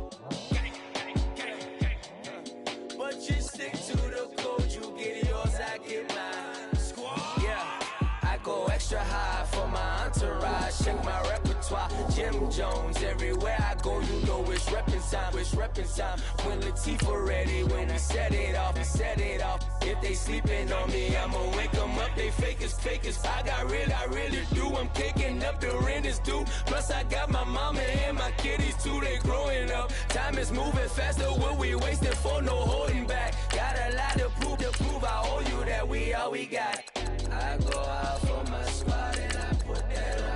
But you stick to the code, you get yours, I get mine. Squad. Yeah, I go extra high for my entourage, check my repertoire. Jim Jones, everywhere I go, you know it's reppin' time, it's reppin' time. When Latifah ready, when we set it off, we set it off. If they sleeping on me, I'ma wake them up, they fakers. I really do, I'm kicking up, the rent is due. Plus I got my mama and my kiddies too, they growing up. Time is moving faster, what we wasting for, no holding back. Got a lot to prove, I owe you that we all we got. I go out for my squad and I put that on.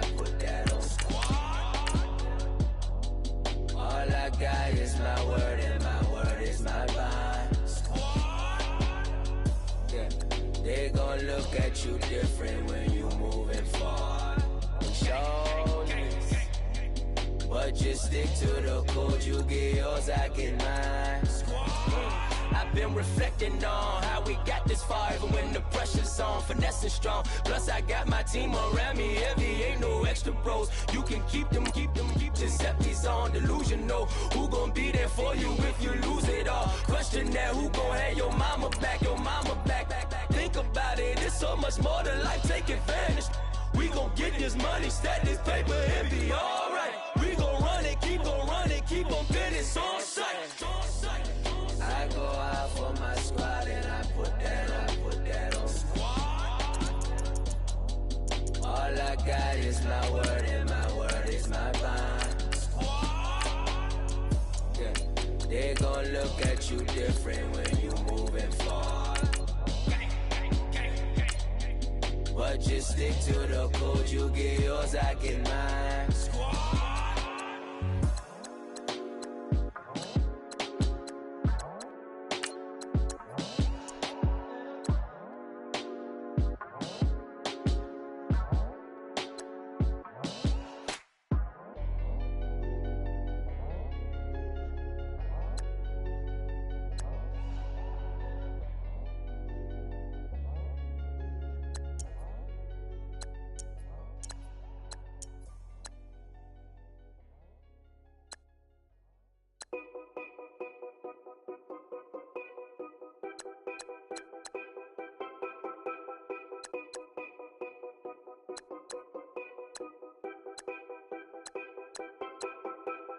All I got is my word and my word is my bond. Yeah, they gon' look at you different when you moving forward. Show this, but just stick to the code. You get yours, I get mine. I've been reflecting on how we got this far, even when the pressure's on, finessing strong. Plus I got my team around me heavy, ain't no extra bros. You can keep them. Giuseppe's on delusional. Who gon' be there for you if you lose it all? Question that, who gon' have your mama back? Think about it, it's so much more to life, take advantage. We gon' get this money, stack this paper, and be alright. We gon' run it, keep on fitting on sight. I go out for my squad and I put that on. All I got is my word and my word is my bond. Yeah, they gon' look at you different when you move stick to the code. You get yours, I get mine.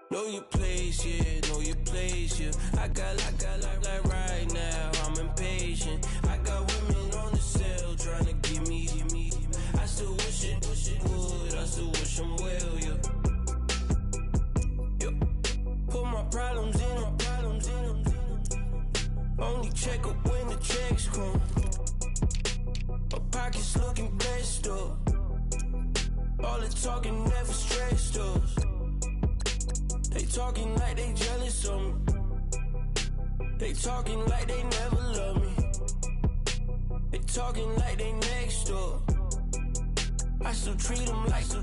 Know your place, yeah, know your place, yeah. I got like right now, I'm impatient. I got women on the cell trying to give me. I still wish it would, I still wish I'm well, yeah. Put my problems in. Only check up when the checks come. My pockets looking blessed up. All the talking never stressed us. They talking like they jealous of me. They talking like they never love me. They talking like they next door. I still treat them like so.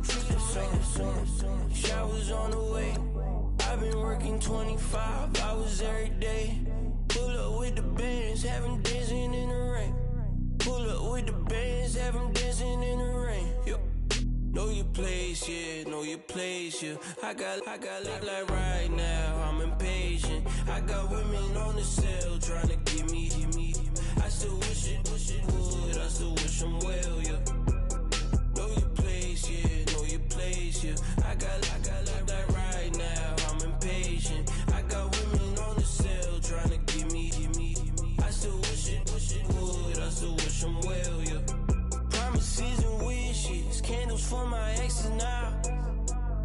Showers on the way. I've been working 25 hours every day. Pull up with the bands, have them dancing in the rain. Pull up with the bands, have them dancing in the rain. Yo. Know your place, yeah, know your place, yeah. I got like right now, I'm impatient. I got women on the cell trying to give me. I still wish it would, I still wish I'm well, yeah. Know your place, yeah, know your place, yeah. I got like right now, I'm impatient. I got women on the cell trying to give me. I still wish it would, I still wish I'm well, yeah. Promises and wishes, candles for my exes now.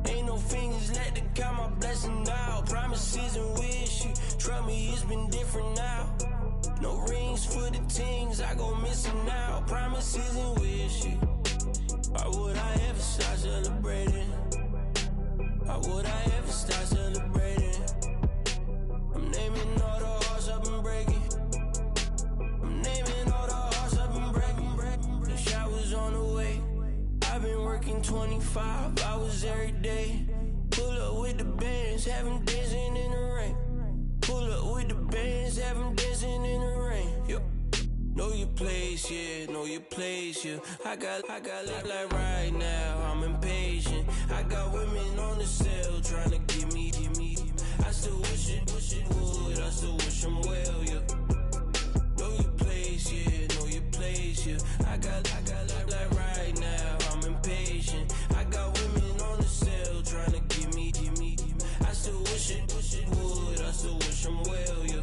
Ain't no fingers left to count my blessing now. Promises and wishes, trust me, it's been different now. No rings for the things I go missing now. Promises and wishes, why would I ever start celebrating? Why would I ever start celebrating? I'm naming all the hearts I've been breaking. I'm naming all the hearts I've been breaking. The showers on the way. I've been working 25 hours every day. Pull up with the bands, have them dancing in the rain. Pull up with the bands, have them dancing in the rain. Yo. Know your place, yeah, know your place, yeah. I got like right now, I'm impatient. I got women on the cell trying to give me. I still wish it would, I still wish I'm well, yeah. Know your place, yeah, know your place, yeah. I got like right now, I'm impatient. I got women on the cell trying to give me. I still wish it would, I still wish I'm well, yeah.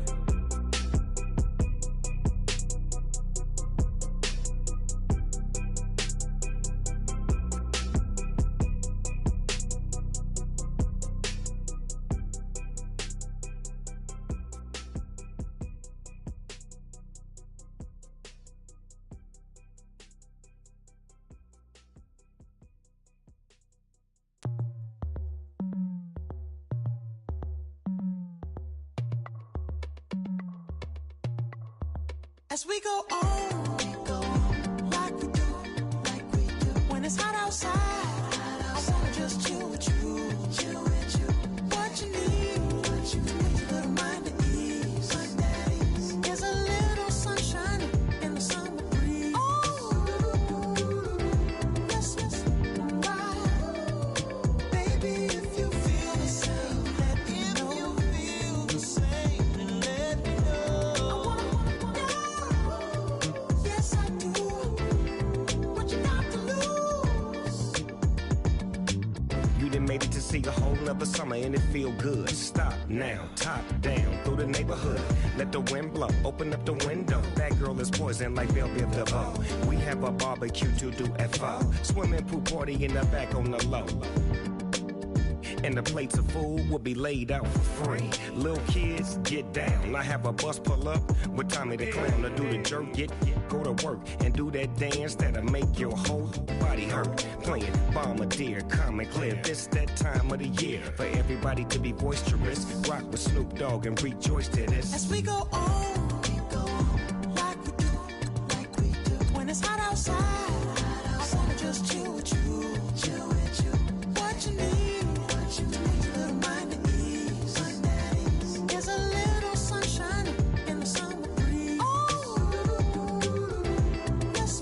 As we go on, like we do. When it's hot outside, I wanna just chill with you. What you need, to put your little mind at ease. There's a little sunshine in the summer breeze. Oh, yes, right. Baby, if you feel the same, let me know. If you feel the same, then let me know. I wanna yes, I do. What you got to lose? You done made it to see a whole nother summer and it feel good. Stop now, top down through the neighborhood. Let the wind blow, open up the window. That girl is poison like Belleville DeVoe. We have a barbecue to do FO. Swimming pool party in the back on the low. And the plates of food will be laid out for free. Little kids, get down. I have a bus pull up with Tommy the Clown to do the jerk, get Go to work and do that dance that'll make your whole body hurt. Playing Bombardier, calm and clear. This that time of the year for everybody to be boisterous. Rock with Snoop Dogg and rejoice to this. As we go on, like we do. When it's hot outside, I wanna just chill with you, chill with you. What you need, a little mind at ease. There's a little sunshine in the summer breeze. Oh, yes,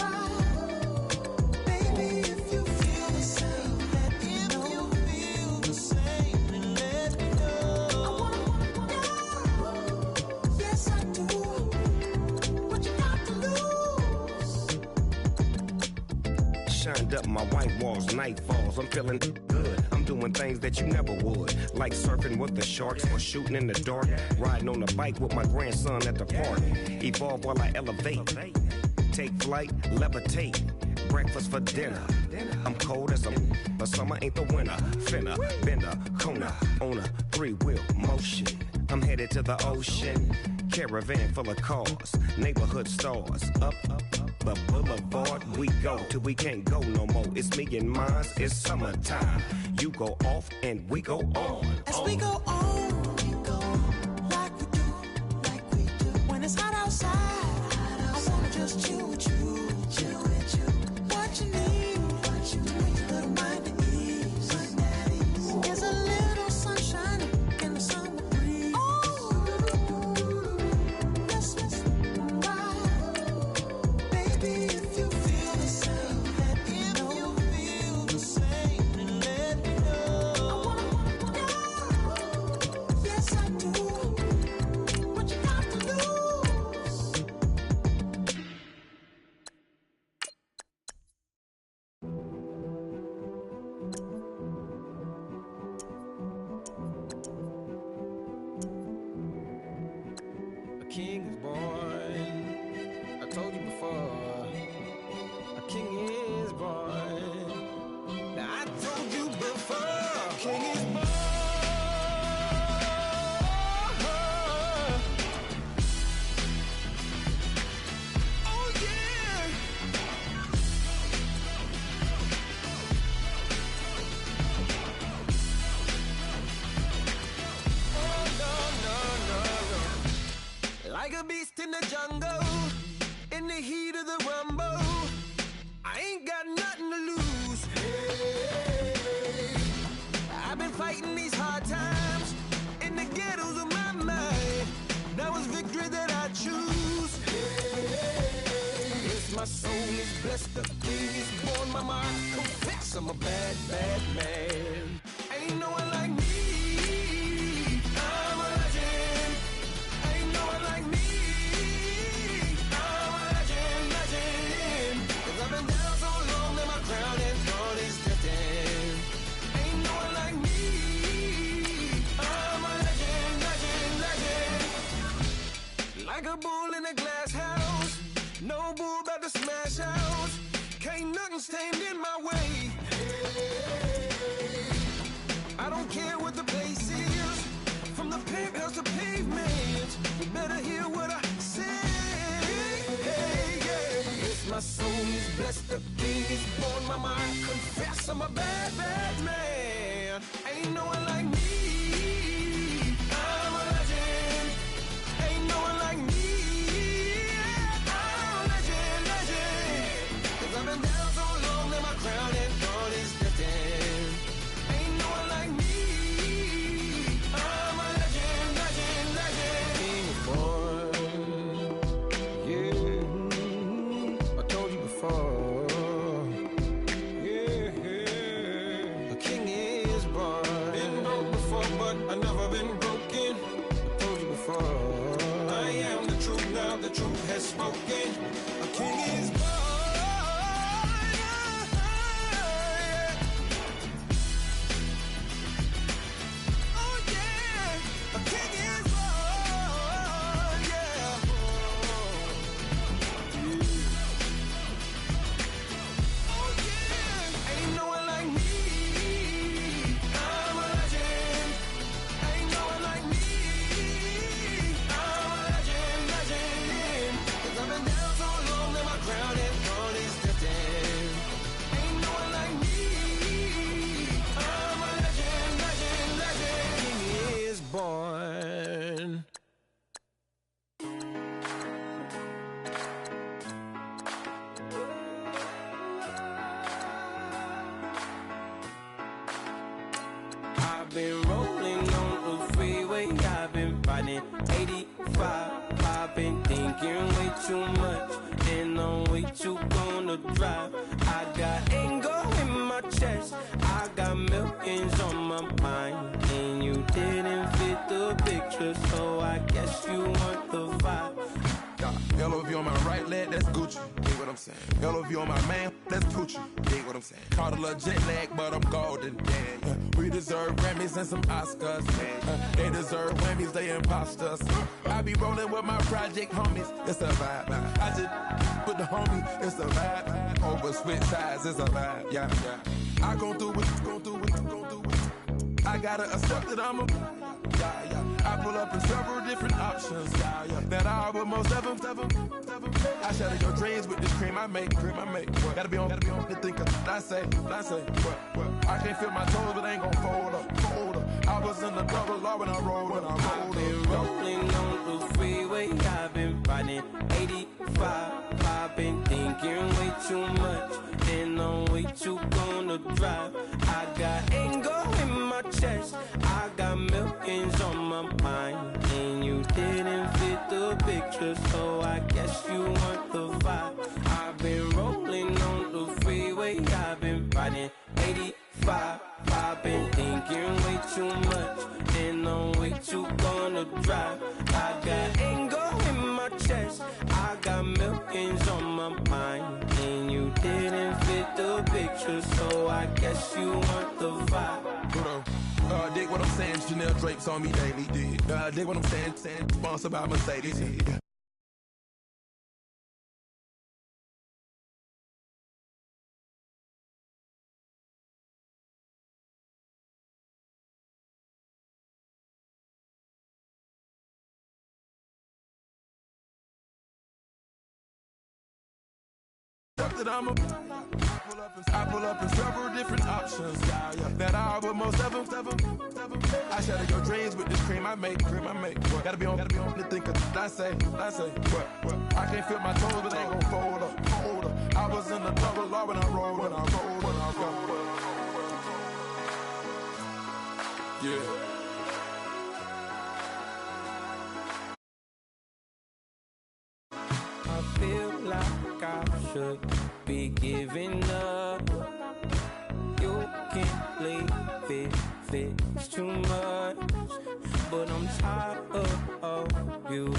right. Baby, if you feel the same, let me know. If you feel the same, then let me know. I wanna know. Yes, I do. What you got to lose? Shined up my white walls, night falls. I'm feeling good. I'm doing things that you never would, like surfing with the sharks or shooting in the dark. Riding on a bike with my grandson at the park. Evolve while I elevate. Take flight, levitate. Breakfast for dinner. I'm cold as but summer ain't the winter. Finna, bender, Kona, on a 3-wheel motion. I'm headed to the ocean. Caravan full of cars, neighborhood stars. Up the boulevard we go till we can't go no more. It's me and mine, it's summertime. You go off and we go on. As we go on, like we do. When it's hot outside, I wanna just chill with you, chill with you. What you need, a little mind at ease. There's a little sunshine in the summer breeze. Oh, yes, right. Baby, if you feel the same, let me know. If you feel the same, then let me know. I wanna know. Yes, I do. What you got to lose? A king is born. I told you before. A king is born. Now I told you before. A king is born. Oh yeah. Oh no. Like a beast in the jungle, in the heat of the rumble, I ain't got nothing to lose. Hey, I've been fighting these hard times in the ghettos of my mind. Now it's victory that I choose. Hey, yes, my soul is blessed, the king is born. Mama, I confess I'm a bad, bad man. Ain't no one like me. I'm a legend. Ain't no one like me. I'm a legend, legend. 'Cause I've been down so long that my crown and throne is destined. Ain't no one like me. I'm a legend, legend, legend. Like a bull in a glass house. No bull about to smash out. Can't nothing stand in my way. I don't care what the place is, from the penthouse to pavement. You better hear what I say. Hey, yeah. Yes, my soul is blessed, the king is born. Mama, I confess I'm a bad, bad man. Ain't no one like me. I'm a legend. Ain't no one like me. I'm a legend, legend. 'Cause I've been down so long that my crown and throne is destined. Ain't no one like me. I'm a legend, legend, legend. King is born. Yeah, I told you before. Yeah, a king is born. Been broke before, but I never been broken. I told you before. I am the truth now, the truth has spoken. A king is born. Oh yeah, a king is born. Yeah. Oh yeah, ain't no one like me. I'm a legend. Ain't no one like me. I'm a legend, legend. 'Cause I've been been rolling on the freeway, I've been riding 85. I've been thinking way too much, and I'm way too gonna drive. I got anger in my chest, I got millions on my mind, and you didn't fit the picture, so I guess you want the vibe. LOV on my right leg, that's Gucci. Dig what I'm saying? LOV on my man, that's Poochie. Dig what I'm saying? Caught a little jet lag, but I'm golden. Yeah. We deserve Grammys and some Oscars. They deserve Whammies, they imposters. I be rolling with my project homies. It's a vibe. I just put the homie. It's a vibe. Over switch sides, it's a vibe. Yeah. I gon' do it. I gotta accept that I'm a. I pull up in several different options. That I would most ever. I shatter your dreams with this cream I make. Gotta be on the thinker. I say. What? I can't feel my toes, but ain't gon' fold up. I was in the double law when I rolled. I've been rolling on the freeway. I've been riding 85. I've been thinking way too much, and I'm way too gonna drive. I got anger in my chest, I got millions on my mind, and you didn't fit the picture, so I guess you want the vibe. I've been rolling on the freeway, I've been riding 85. I've been thinking way too much, and I'm way too gonna drive. I got anger in my chest, I got millions on my mind, and you didn't fit the picture, so I guess you want the vibe. Dig what I'm saying, Chanel drapes on me daily. Dig what I'm saying, sponsored by Mercedes. That I pull up in several different options. That I would most ever. I shatter your dreams with this cream I make. Gotta be on the thinker. I say. What? I can't feel my toes, but ain't gon' fold up. I was in the double law when I rolled. Yeah. I feel like I should be giving up. You can't leave it, it's too much. But I'm tired of you,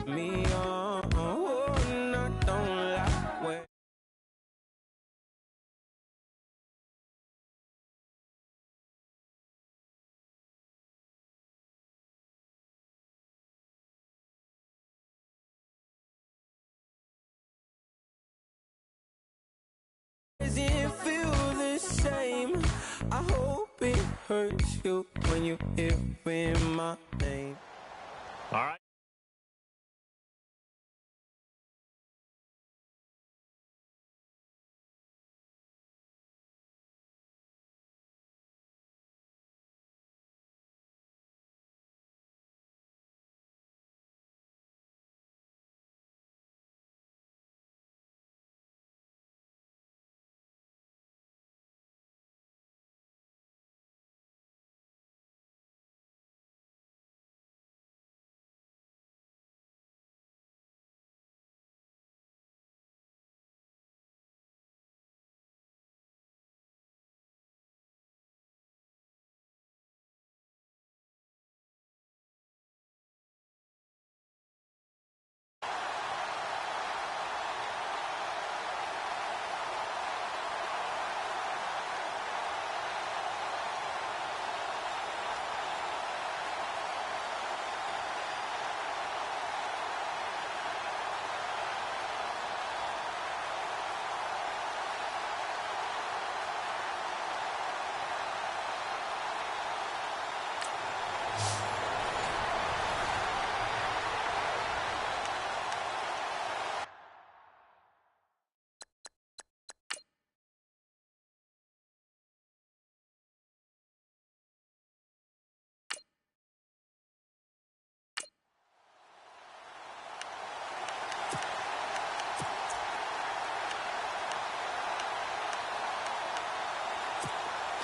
me on. And I don't like when does it feel the same? I hope it hurts you when you hear my name. All right.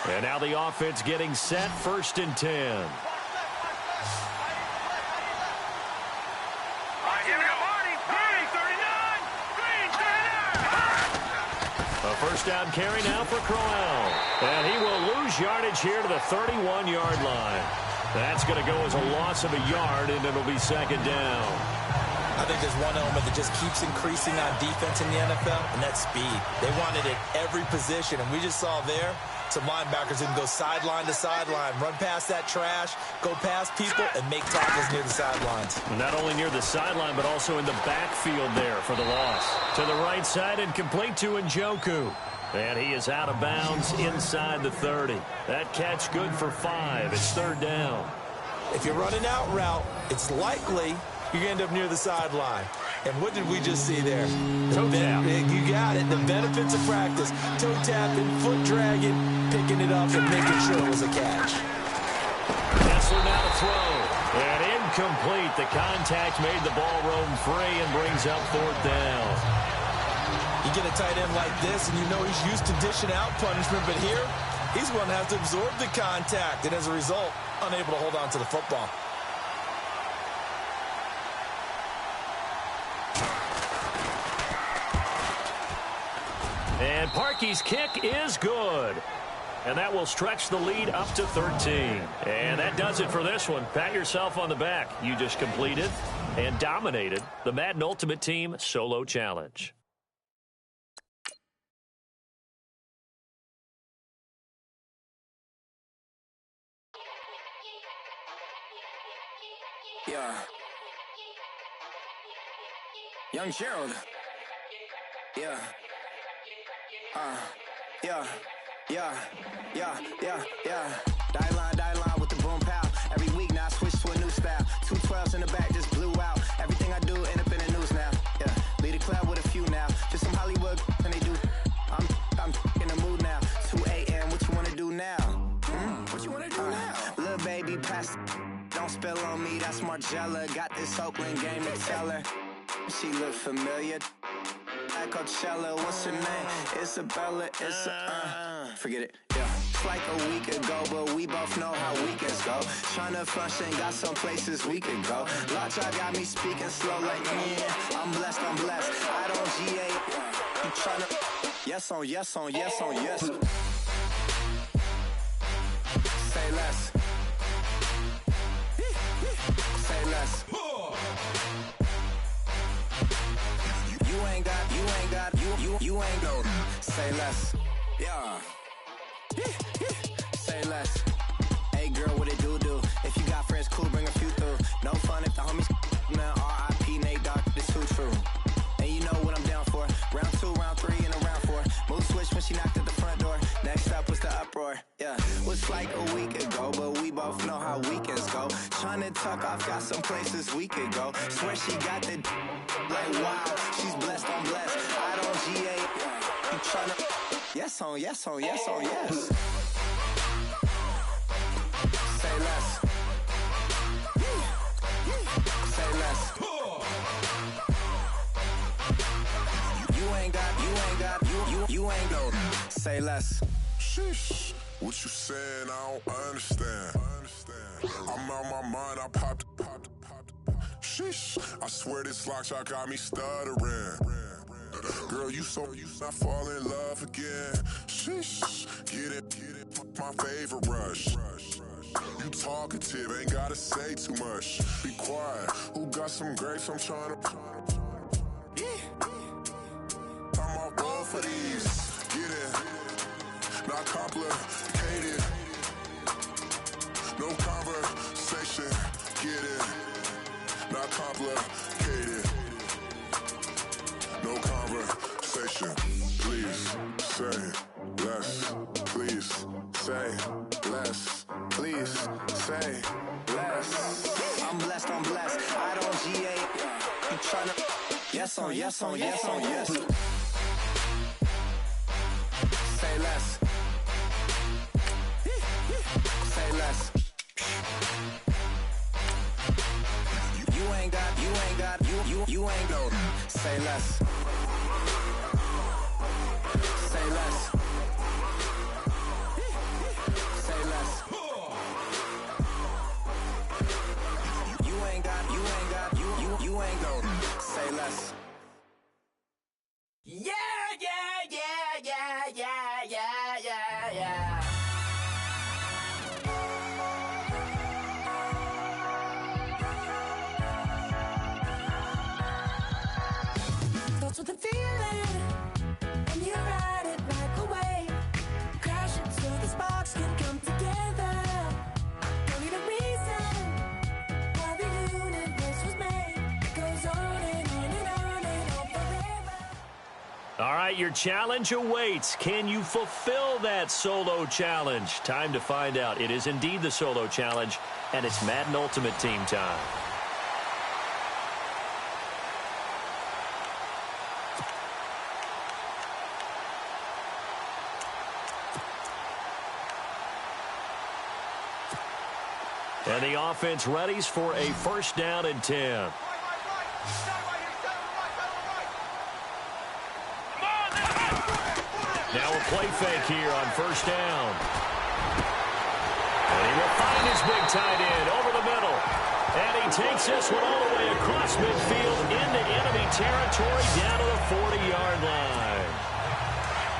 And now the offense getting set, 1st and 10. A first down carry now for Crowell. And he will lose yardage here to the 31-yard line. That's going to go as a loss of a yard, and it'll be 2nd down. I think there's one element that just keeps increasing on defense in the NFL, and that's speed. They want it at every position, and we just saw there some linebackers who can go sideline to sideline, run past that trash, go past people, and make tackles near the sidelines. Not only near the sideline, but also in the backfield there for the loss. To the right side and complete to Njoku. And he is out of bounds inside the 30. That catch good for 5. It's 3rd down. If you're running out route, it's likely you're going to end up near the sideline. And what did we just see there? Toe tap. You got it. The benefits of practice. Toe tapping, foot dragging, picking it up, and making sure it was a catch. Kessler now to throw. And incomplete. The contact made the ball roam free and brings up 4th down. You get a tight end like this, and you know he's used to dishing out punishment, but here, he's going to have to absorb the contact, and as a result, unable to hold on to the football. And Parkey's kick is good. And that will stretch the lead up to 13. And that does it for this one. Pat yourself on the back. You just completed and dominated the Madden Ultimate Team Solo Challenge. Yeah. Young Gerald. Yeah. Yeah. Die line with the boom pow. Every week now I switch to a new style. 212s in the back just blew out. Everything I do end up in the news now. Yeah. Lead a club with a few now. Just some Hollywood and they do. I'm in the mood now. 2 a.m. What you wanna do now? What you wanna do now? Little baby pass. Don't spill on me. That's Margella. Got this Oakland game to tell her. She look familiar. At Coachella, what's her name? Isabella, forget it, yeah. It's like a week ago, but we both know how weekends go. Tryna function, got some places we could go. Lockjaw got me speaking slow like, yeah, I'm blessed. I don't GA, you tryna, yes on yes. Say less. Say less. You ain't go. Say less. Yeah. Say less. Hey girl, what it do? If you got friends, cool, bring a few through. No fun if the homies man. R.I.P. Nate Dogg, this too true. And you know what I'm down for. Round 2, round 3, and a round 4. Move switch when she knocked at the front door. Next up was the uproar. Yeah. Was like a week ago, but we both know how weekends go. Tryna tuck off, got some places we could go. Swear she got the like wow, she's blessed. I don't GA. You tryna yes on yes. Say less. Say less. You ain't go. Say less. Sheesh. What you saying? I don't understand. I'm out my mind. I popped. Sheesh. I swear this lockjaw got me stuttering. Girl, you not fall in love again. Sheesh. Get it. My favorite rush. You talkative, ain't gotta say too much. Be quiet. Who got some grapes? I'm trying to. I'm all roll for these. Get it. Not complicated. No conversation. Get it. Not complicated. No conversation. Please say less. Please say less. Please say less. I'm blessed. I don't GA. You tryna yes on yes. Say less. Say less. You ain't no. Say less. Say less. right, your challenge awaits. Can you fulfill that solo challenge? Time to find out. It is indeed the solo challenge, and it's Madden Ultimate Team time. And the offense readies for a first down and 10. Now a play fake here on first down. And he will find his big tight end over the middle. And he takes this one all the way across midfield into enemy territory down to the 40-yard line.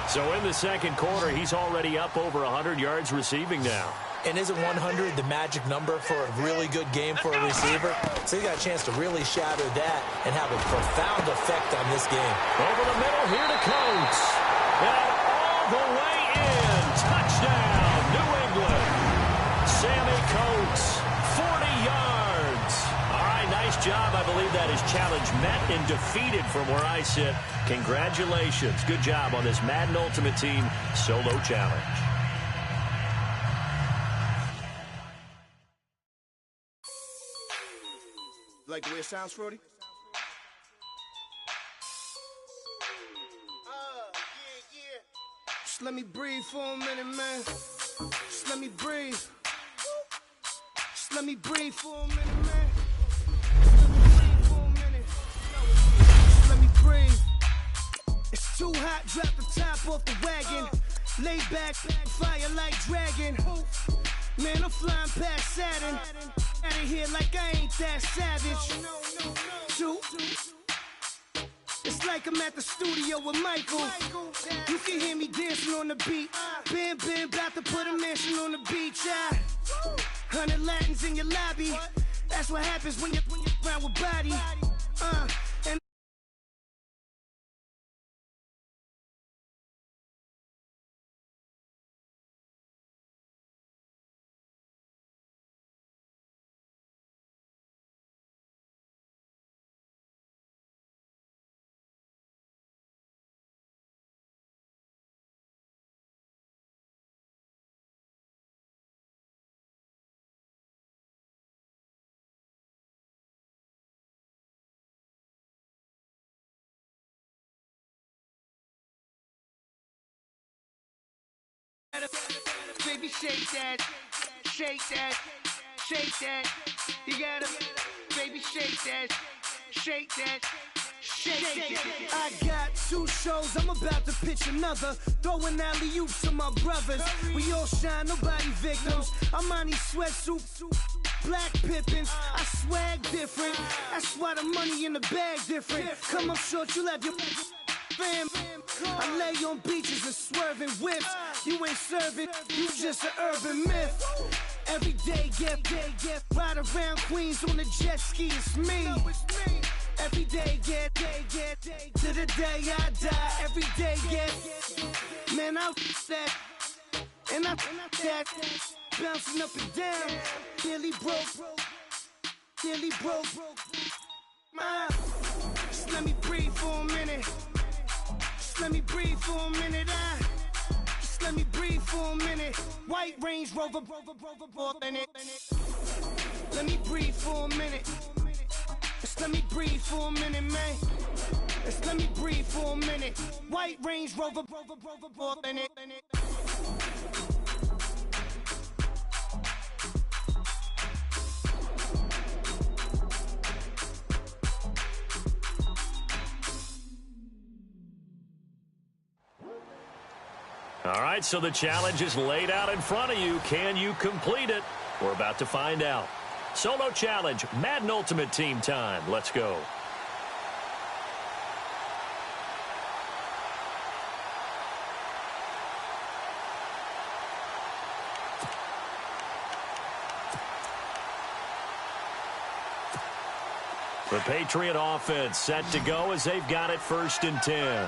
So in the second quarter, he's already up over 100 yards receiving now. And isn't 100 the magic number for a really good game for a receiver? So he got a chance to really shatter that and have a profound effect on this game. Over the middle here to Coates. And all the way in. Touchdown, New England. Sammy Coates, 40 yards. All right, nice job. I believe that is challenge met and defeated from where I sit. Congratulations. Good job on this Madden Ultimate Team solo challenge. Like the way it sounds, Frody? Yeah. Just let me breathe for a minute, man. Just let me breathe. Just let me breathe for a minute, man. Just let me breathe. It's too hot, drop the top off the wagon. Lay back, fire like dragon. Man, I'm flying past Saturn. Out of here like I ain't that savage. It's like I'm at the studio with Michael. You can hear me dancing on the beat. Bam, about to put a mansion on the beach. 100 Latins in your lobby. That's what happens when you're around with body. And baby, shake that, shake that, shake that. You gotta, baby, shake that, shake that, shake that. I got 2 shows, I'm about to pitch another. Throwing alley-oops to my brothers. We all shine, nobody victims. I'm on these sweatsuits, black Pippins. I swag different. That's why the money in the bag different. Come up short, you'll have your fam. I lay on beaches and swerving whips. You ain't serving, you just an urban myth. Every day, get ride around Queens on a jet ski. It's me. Every day, get to the day I die. Every day, get man, I that and I that bouncing up and down. Nearly broke. Just let me breathe for a minute. Let me breathe for a minute, just let me breathe for a minute. White Range Rover, in it. Let me breathe for a minute. Just let me breathe for a minute, man. Just let me breathe for a minute. White Range Rover, in it. All right, so the challenge is laid out in front of you. Can you complete it? We're about to find out. Solo challenge, Madden Ultimate Team time. Let's go. The Patriot offense set to go as they've got it first and 10.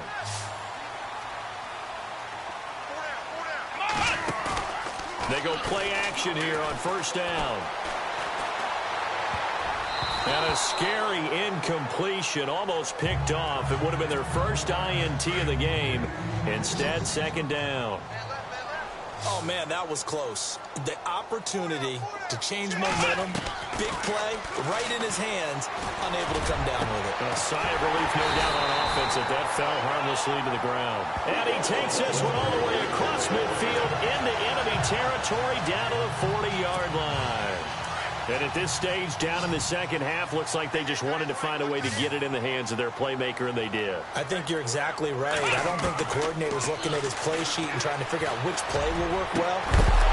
They go play action here on first down. And a scary incompletion, almost picked off. It would have been their first INT of the game. Instead, second down. Oh, man, that was close. The opportunity to change momentum, big play, right in his hands, unable to come down with it. A sigh of relief, no doubt, on offense that fell harmlessly to the ground. And he takes this one all the way across midfield into enemy territory down to the 40-yard line. And at this stage, down in the second half, looks like they just wanted to find a way to get it in the hands of their playmaker, and they did. I think you're exactly right. I don't think the coordinator's looking at his play sheet and trying to figure out which play will work well.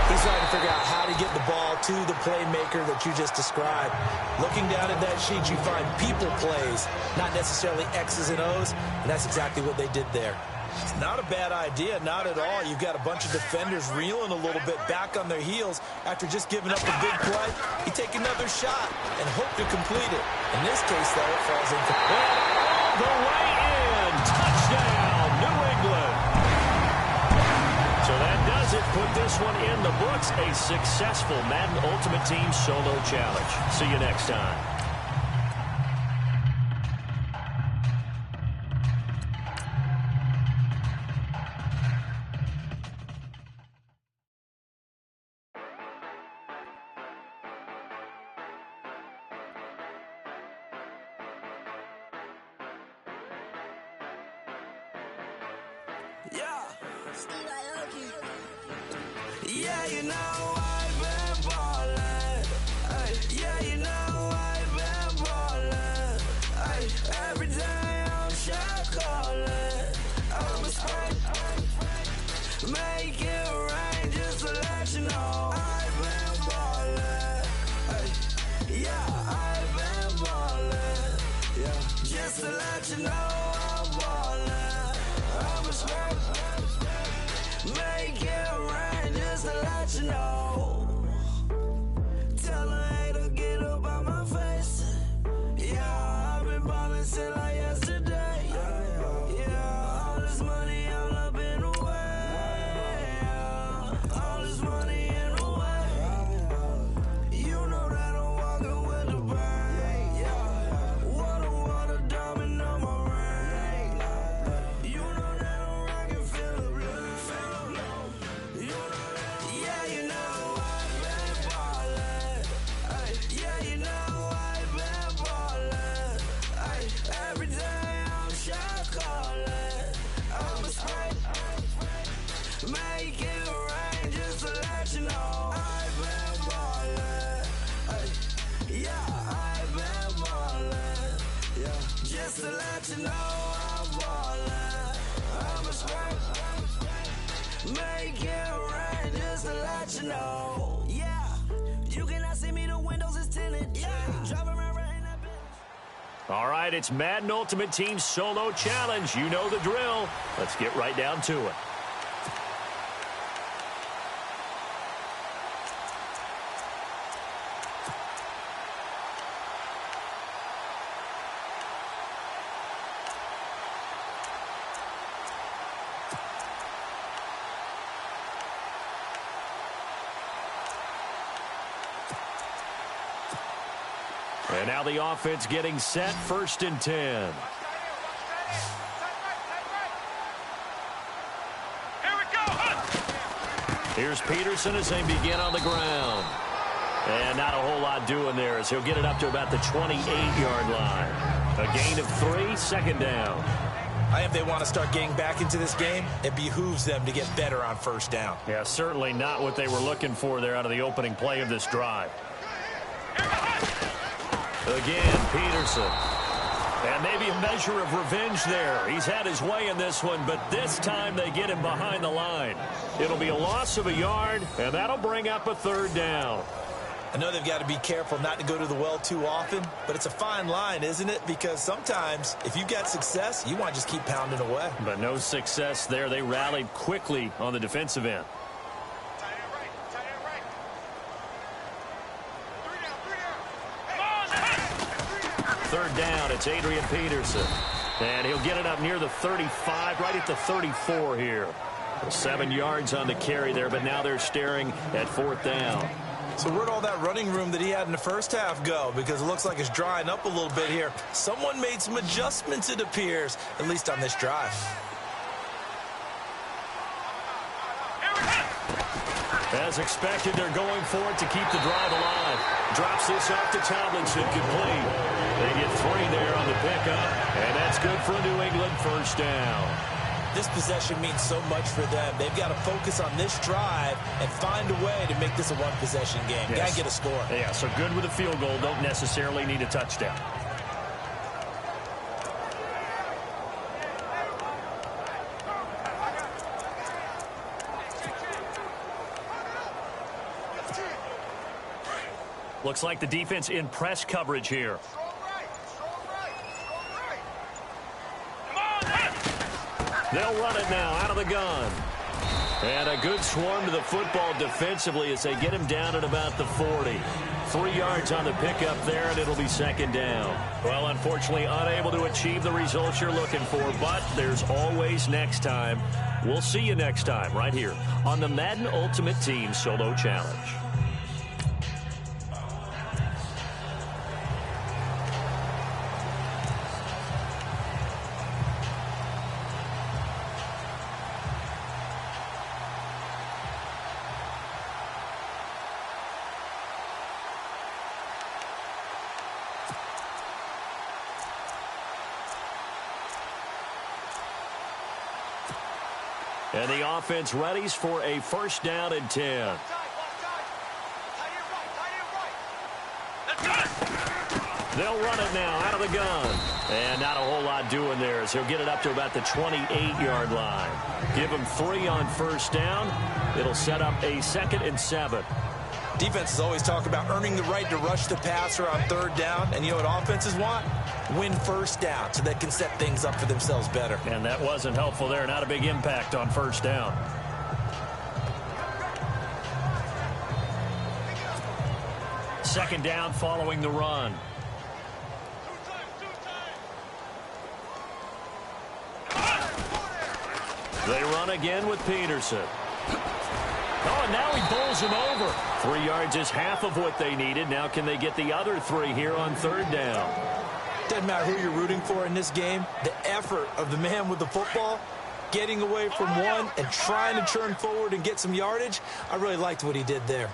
He's trying to figure out how to get the ball to the playmaker that you just described. Looking down at that sheet, you find people plays, not necessarily X's and O's, and that's exactly what they did there. It's not a bad idea, not at all. You've got a bunch of defenders reeling a little bit back on their heels after just giving up a big play. You take another shot and hope to complete it. In this case, though, it falls incomplete. All the way in. Touchdown, New England. So that does it. Put this one in the books. A successful Madden Ultimate Team Solo Challenge. See you next time. Yeah, you know I've been ballin'. Yeah, you know I've been ballin'. Every day I'm shot callin'. I'm a spray. Make it rain just to let you know I've been ballin'. Yeah, I've been ballin'. Yeah, just to let you know I'm ballin'. I'm a spray. Make it rain just to let you know. Tell a hater get up on my face. Yeah, I've been ballin' since like yesterday. Yeah, all this money all up in the way. All this money in the way. You know that I'm walking with the bank. Water, diamond on my ring. You know that I'm rockin', feel the blue. Yeah, you know I've been ballin'. Yeah, you know I've been ballin'. Every day I'm shot callin'. I'm a spray. Make it rain just to let you know I've been ballin'. Yeah, I've been ballin'. Yeah, just to let you know I'm ballin'. I'm a spray. Make it rain just to let you know. Yeah, you cannot see me, the windows is tinted. Yeah, driving around right in that bitch. All right, it's Madden Ultimate Team Solo Challenge. You know the drill. Let's get right down to it. And now the offense getting set, 1st and 10. Here we go. Here's Peterson as they begin on the ground. And not a whole lot doing there as he'll get it up to about the 28-yard line. A gain of 3, 2nd down. I think if they want to start getting back into this game, it behooves them to get better on 1st down. Yeah, certainly not what they were looking for there out of the opening play of this drive. Again, Peterson. And maybe a measure of revenge there. He's had his way in this one, but this time they get him behind the line. It'll be a loss of a yard, and that'll bring up a 3rd down. I know they've got to be careful not to go to the well too often, but it's a fine line, isn't it? Because sometimes, if you've got success, you want to just keep pounding away. But no success there. They rallied quickly on the defensive end. Third down, it's Adrian Peterson. And he'll get it up near the 35, right at the 34 here. 7 yards on the carry there, but now they're staring at 4th down. So where'd all that running room that he had in the first half go? Because it looks like it's drying up a little bit here. Someone made some adjustments, it appears, at least on this drive. As expected, they're going for it to keep the drive alive. Drops this off to Tomlinson, complete. They get 3 there on the pickup, and that's good for a New England first down. This possession means so much for them. They've got to focus on this drive and find a way to make this a one-possession game. Yes. Got to get a score. Yeah, so good with a field goal. Don't necessarily need a touchdown. Looks like the defense in press coverage here. They'll run it now out of the gun. And a good swarm to the football defensively as they get him down at about the 40. 3 yards on the pickup there, and it'll be second down. Well, unfortunately, unable to achieve the results you're looking for, but there's always next time. We'll see you next time right here on the Madden Ultimate Team Solo Challenge. And the offense readies for a first down and 10. They'll run it now out of the gun. And not a whole lot doing there as he'll get it up to about the 28-yard line. Give him 3 on first down. It'll set up a 2nd and 7. Defenses always talk about earning the right to rush the passer on 3rd down. And you know what offenses want? Win first down so they can set things up for themselves better. And that wasn't helpful there. Not a big impact on first down. Second down following the run. They run again with Peterson. Oh, and now he bowls him over. 3 yards is half of what they needed. Now can they get the other 3 here on 3rd down? Doesn't matter who you're rooting for in this game. The effort of the man with the football, getting away from one and trying to turn forward and get some yardage, I really liked what he did there.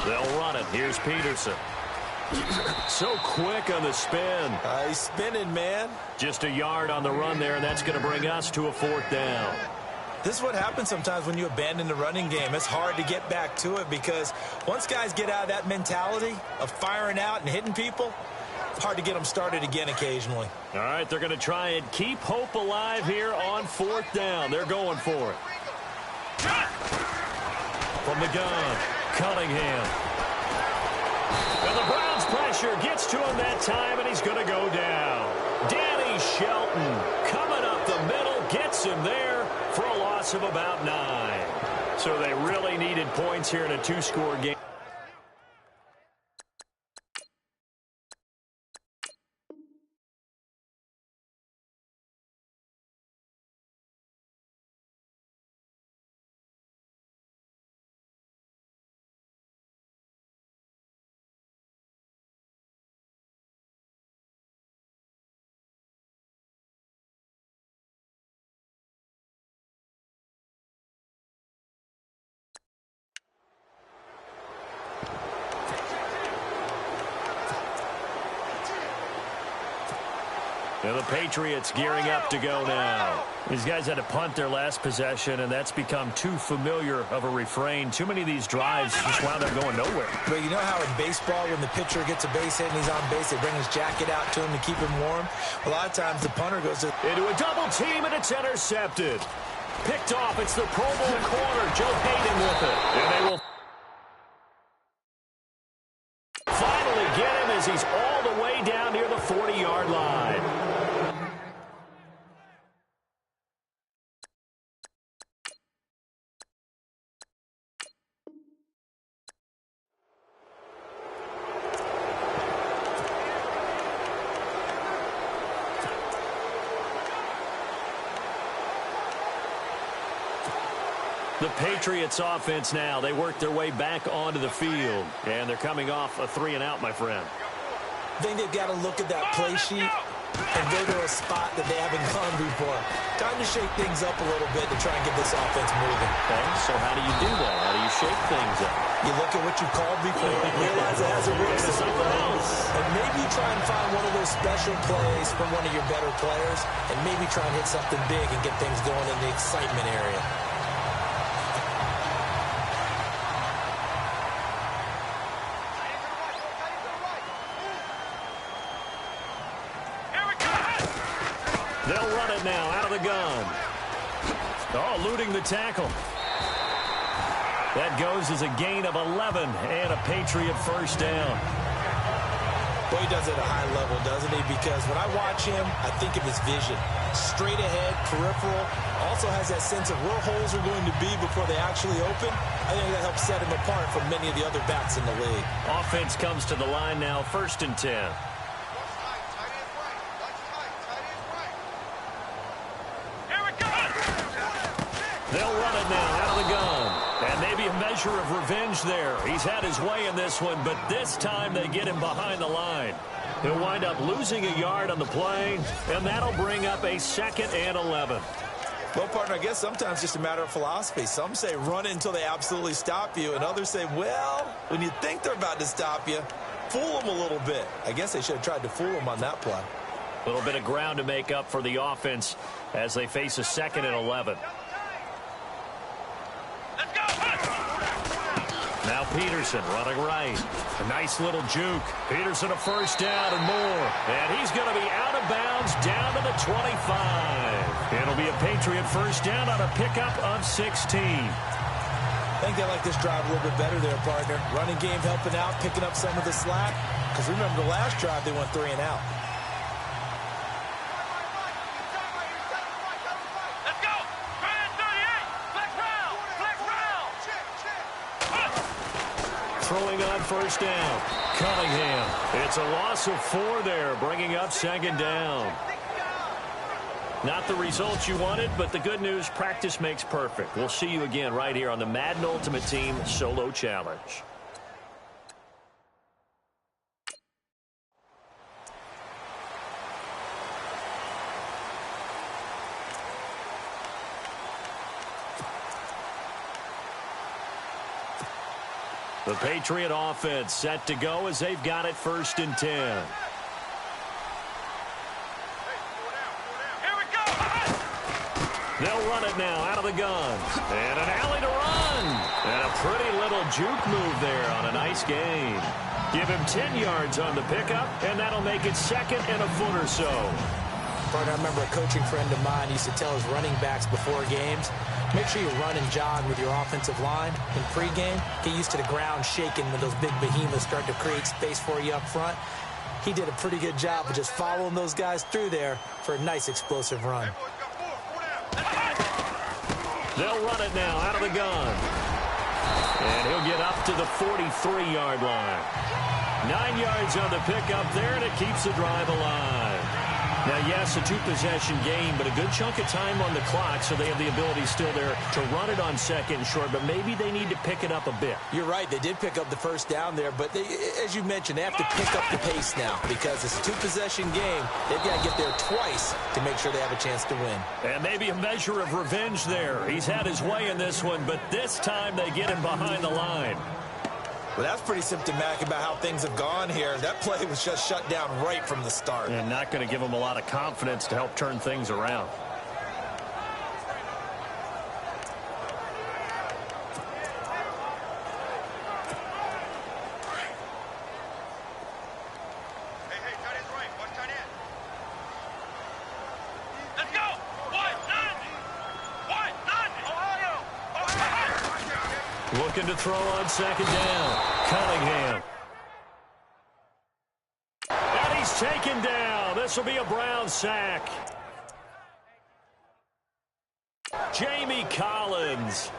They'll run it. Here's Peterson. So quick on the spin. He's spinning, man. Just a yard on the run there, and that's going to bring us to a 4th down. This is what happens sometimes when you abandon the running game. It's hard to get back to it because once guys get out of that mentality of firing out and hitting people, it's hard to get them started again occasionally. All right, they're going to try and keep hope alive here on 4th down. They're going for it. From the gun, Cunningham. And the Browns pressure gets to him that time, and he's going to go down. Danny Shelton coming up the middle, gets him there for a loss of about 9. So they really needed points here in a 2-score game. And the Patriots gearing up to go now. These guys had to punt their last possession, and that's become too familiar of a refrain. Too many of these drives just wound up going nowhere. But you know how in baseball, when the pitcher gets a base hit and he's on base, they bring his jacket out to him to keep him warm? A lot of times the punter goes into a double team, and it's intercepted. Picked off. It's the Pro Bowl corner. Joe Hayden with it. And they will finally get him as he's all the way down near the 40-yard line. The Patriots offense now. They work their way back onto the field. And they're coming off a 3-and-out, my friend. I think they've got to look at that play sheet and go to a spot that they haven't gone before. Time to shake things up a little bit to try and get this offense moving. Okay, so how do you do that? How do you shake things up? You look at what you called before and realize it hasn't worked to something else. And maybe you try and find one of those special plays from one of your better players and maybe try and hit something big and get things going in the excitement area. They'll run it now out of the gun. Oh, eluding the tackle. That goes as a gain of 11 and a Patriot first down. Boy, he does it at a high level, doesn't he? Because when I watch him, I think of his vision. Straight ahead, peripheral. Also has that sense of where holes are going to be before they actually open. I think that helps set him apart from many of the other backs in the league. Offense comes to the line now, 1st and 10. They'll run it now out of the gun. And maybe a measure of revenge there. He's had his way in this one, but this time they get him behind the line. He'll wind up losing a yard on the play, and that'll bring up a 2nd and 11. Well, partner, I guess sometimes it's just a matter of philosophy. Some say run it until they absolutely stop you, and others say, well, when you think they're about to stop you, fool them a little bit. I guess they should have tried to fool them on that play. A little bit of ground to make up for the offense as they face a 2nd and 11. Now Peterson running right. A nice little juke. Peterson a first down and more. And he's going to be out of bounds down to the 25. It'll be a Patriot first down on a pickup of 16. I think they like this drive a little bit better there, partner. Running game helping out, picking up some of the slack. Because remember the last drive they went 3 and out. Throwing on first down. Cunningham. It's a loss of 4 there, bringing up 2nd down. Not the results you wanted, but the good news, practice makes perfect. We'll see you again right here on the Madden Ultimate Team Solo Challenge. The Patriot offense set to go as they've got it 1st and 10. They'll run it now out of the gun. And an alley to run. And a pretty little juke move there on a nice gain. Give him 10 yards on the pickup, and that'll make it 2nd and a foot or so. Partner, I remember a coaching friend of mine used to tell his running backs before games, make sure you run and jog with your offensive line in pregame. Get used to the ground shaking when those big behemoths start to create space for you up front. He did a pretty good job of just following those guys through there for a nice explosive run. They'll run it now out of the gun. And he'll get up to the 43-yard line. 9 yards on the pickup there, and it keeps the drive alive. Now, yes, a 2-possession game, but a good chunk of time on the clock, so they have the ability still there to run it on 2nd and short, but maybe they need to pick it up a bit. You're right. They did pick up the first down there, but as you mentioned, they have to pick up the pace now because it's a 2-possession game. They've got to get there twice to make sure they have a chance to win. And maybe a measure of revenge there. He's had his way in this one, but this time they get him behind the line. Well, that's pretty symptomatic about how things have gone here. That play was just shut down right from the start. And not going to give him a lot of confidence to help turn things around. Looking to throw on 2nd down. Cunningham. And he's taken down. This will be a Brown sack. Jamie Collins.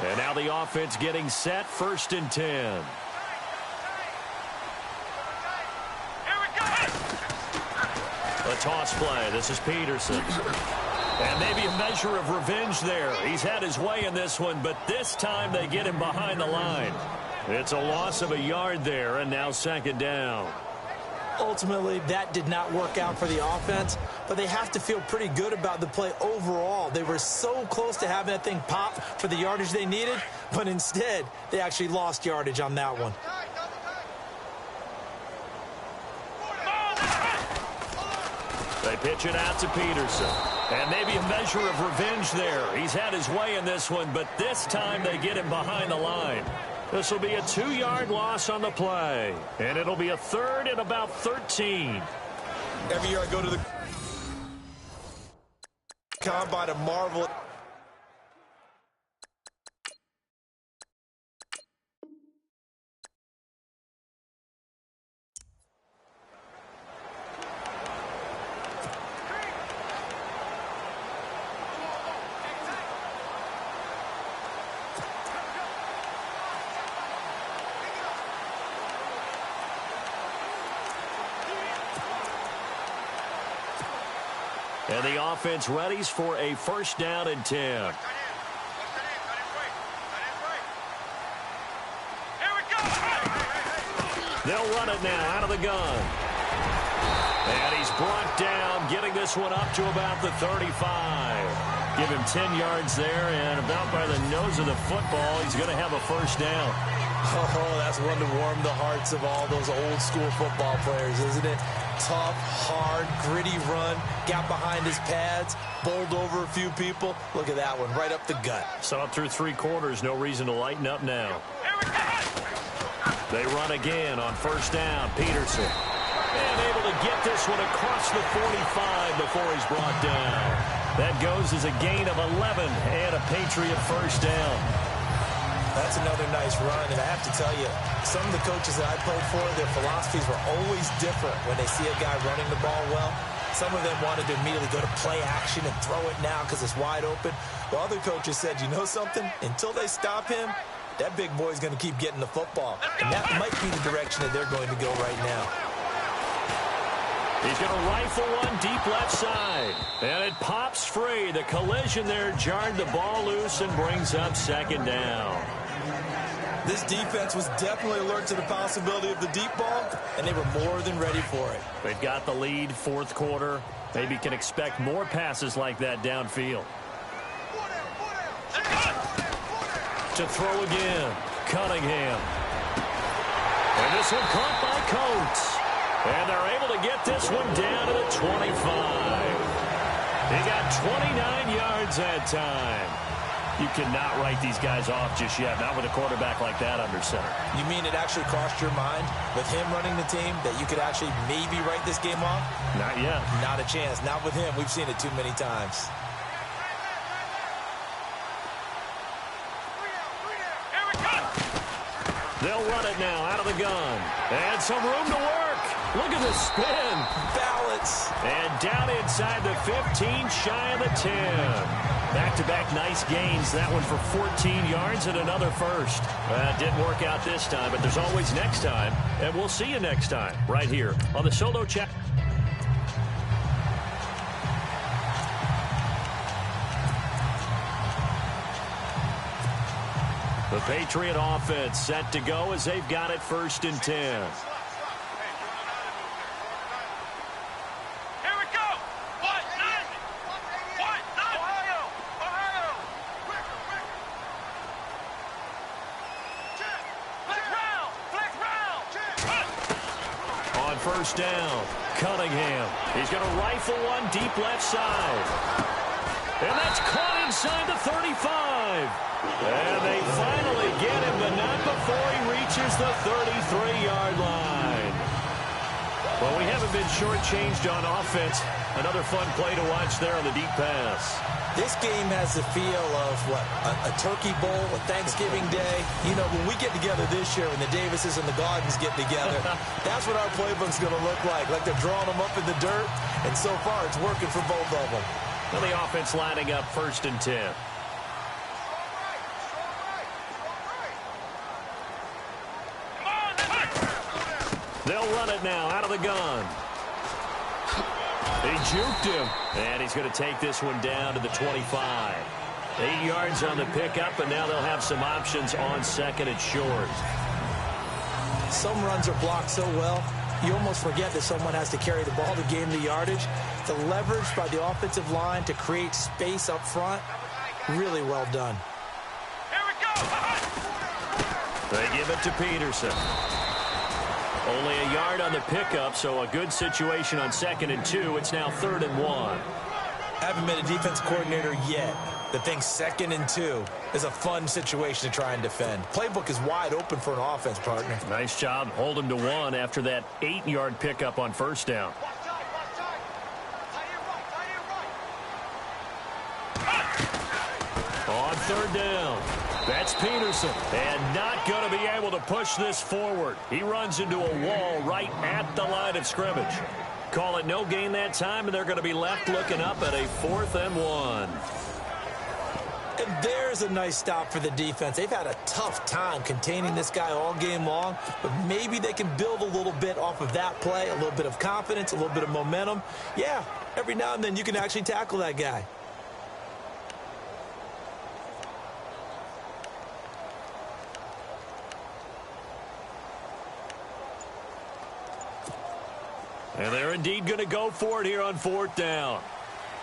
And now the offense getting set, 1st and 10. Here we go. A toss play. This is Peterson. And maybe a measure of revenge there. He's had his way in this one, but this time they get him behind the line. It's a loss of a yard there, and now 2nd down. Ultimately, that did not work out for the offense, but they have to feel pretty good about the play overall. They were so close to having that thing pop for the yardage they needed, but instead, they actually lost yardage on that one. They pitch it out to Peterson. And maybe a measure of revenge there. He's had his way in this one, but this time they get him behind the line. This will be a 2-yard loss on the play. And it'll be a 3rd and about 13. Every year I go to the combine and marvel. And the offense readies for a 1st down and 10. Here we go. They'll run it now out of the gun. And he's brought down, getting this one up to about the 35. Give him 10 yards there, and about by the nose of the football, he's going to have a 1st down. Oh, that's one to warm the hearts of all those old school football players, isn't it? Tough, hard, gritty run, got behind his pads, bowled over a few people. Look at that one, right up the gut. So up through 3 quarters, no reason to lighten up now. They run again on 1st down. Peterson. And able to get this one across the 45 before he's brought down. That goes as a gain of 11 and a Patriot 1st down. That's another nice run, and I have to tell you, some of the coaches that I played for, their philosophies were always different when they see a guy running the ball well. Some of them wanted to immediately go to play action and throw it now because it's wide open. While other coaches said, you know something? Until they stop him, that big boy's going to keep getting the football. And that might be the direction that they're going to go right now. He's going to rifle one deep left side. And it pops free. The collision there jarred the ball loose and brings up 2nd down. This defense was definitely alert to the possibility of the deep ball, and they were more than ready for it. They've got the lead, 4th quarter. Maybe can expect more passes like that downfield. To throw again, Cunningham. And this one caught by Coates. And they're able to get this one down to the 25. He got 29 yards that time. You cannot write these guys off just yet, not with a quarterback like that under center. You mean it actually crossed your mind with him running the team that you could actually maybe write this game off? Not yet. Not a chance. Not with him. We've seen it too many times. They'll run it now out of the gun. And some room to work. Look at the spin. Balance. And down inside the 15, shy of the 10. Back-to-back nice gains. That one for 14 yards and another 1st. Didn't work out this time, but there's always next time. And we'll see you next time right here on the Solo Chat. The Patriot offense set to go as they've got it 1st and 10. On 1st down, Cunningham. He's going to rifle one deep left side. And that's caught inside the 35. And they finally get him, but not before he reaches the 33-yard line. Well, we haven't been shortchanged on offense. Another fun play to watch there on the deep pass. This game has the feel of, what, a turkey bowl, a Thanksgiving day. You know, when we get together this year, when the Davises and the Gardens get together, that's what our playbook's going to look like they're drawing them up in the dirt. And so far, it's working for both of them. Well, the offense lining up 1st and 10. They'll run it now out of the gun. He juked him, and he's going to take this one down to the 25. 8 yards on the pickup, and now they'll have some options on second and short. Some runs are blocked so well, you almost forget that someone has to carry the ball to gain the yardage. The leverage by the offensive line to create space up front, really well done. Here we go. They give it to Peterson. Only a yard on the pickup, so a good situation on 2nd and 2. It's now 3rd and 1. Haven't been a defense coordinator yet that thinks 2nd and 2 is a fun situation to try and defend. Playbook is wide open for an offense, partner. Nice job. Hold him to 1 after that 8-yard pickup on 1st down. On 3rd down, that's Peterson. And not going to be able to push this forward. He runs into a wall right at the line of scrimmage. Call it no gain that time, and they're going to be left looking up at a 4th and 1. And there's a nice stop for the defense. They've had a tough time containing this guy all game long, but maybe they can build a little bit off of that play, a little bit of confidence, a little bit of momentum. Yeah, every now and then you can actually tackle that guy. And they're indeed going to go for it here on 4th down.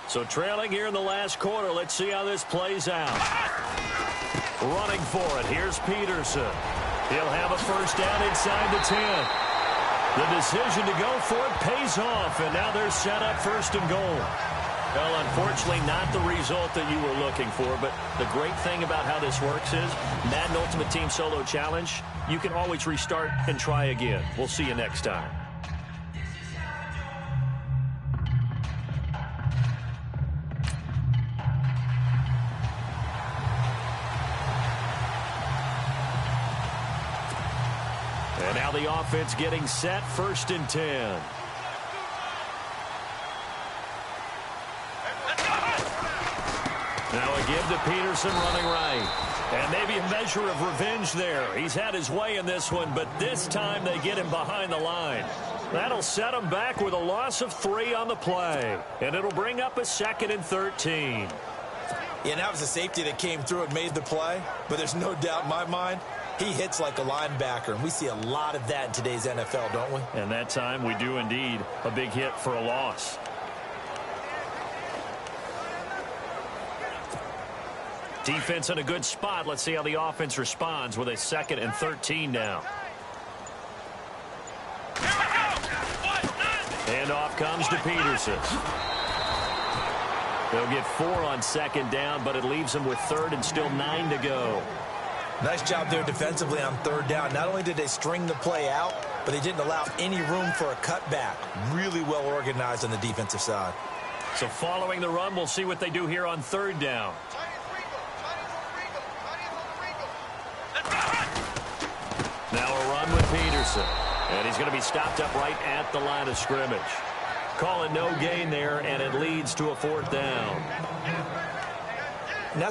So trailing here in the last quarter, let's see how this plays out. Running for it, here's Peterson. He'll have a 1st down inside the 10. The decision to go for it pays off, and now they're set up 1st and goal. Well, unfortunately, not the result that you were looking for, but the great thing about how this works is Madden Ultimate Team Solo Challenge, you can always restart and try again. We'll see you next time. And now the offense getting set, 1st and 10. Now a give to Peterson running right. And maybe a measure of revenge there. He's had his way in this one, but this time they get him behind the line. That'll set him back with a loss of 3 on the play. And it'll bring up a 2nd and 13. Yeah, that was a safety that came through and made the play, but there's no doubt in my mind he hits like a linebacker, and we see a lot of that in today's NFL, don't we? And that time we do indeed a big hit for a loss. Defense in a good spot. Let's see how the offense responds with a 2nd and 13 now. And off comes to Peterson. They'll get 4 on 2nd down, but it leaves them with 3rd and still 9 to go. Nice job there defensively on 3rd down. Not only did they string the play out, but they didn't allow any room for a cutback. Really well organized on the defensive side. So following the run, we'll see what they do here on 3rd down. Now a run with Peterson. And he's going to be stopped up right at the line of scrimmage. Call it no gain there, and it leads to a 4th down. Now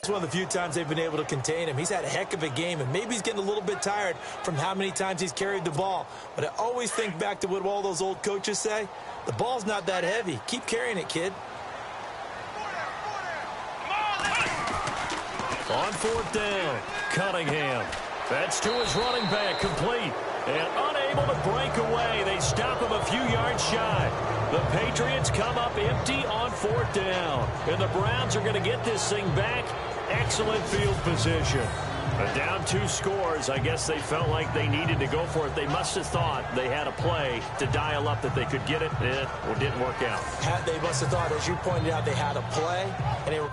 it's one of the few times they've been able to contain him. He's had a heck of a game, and maybe he's getting a little bit tired from how many times he's carried the ball. But I always think back to what all those old coaches say. The ball's not that heavy. Keep carrying it, kid. On 4th down, Cunningham. That's to his running back, complete. And unable to break away. They stop him a few yards shy. The Patriots come up empty on 4th down. And the Browns are going to get this thing back. Excellent field position. Down 2 scores. I guess they felt like they needed to go for it. They must have thought they had a play to dial up that they could get it, and it didn't work out. They must have thought, as you pointed out, they had a play, and they were...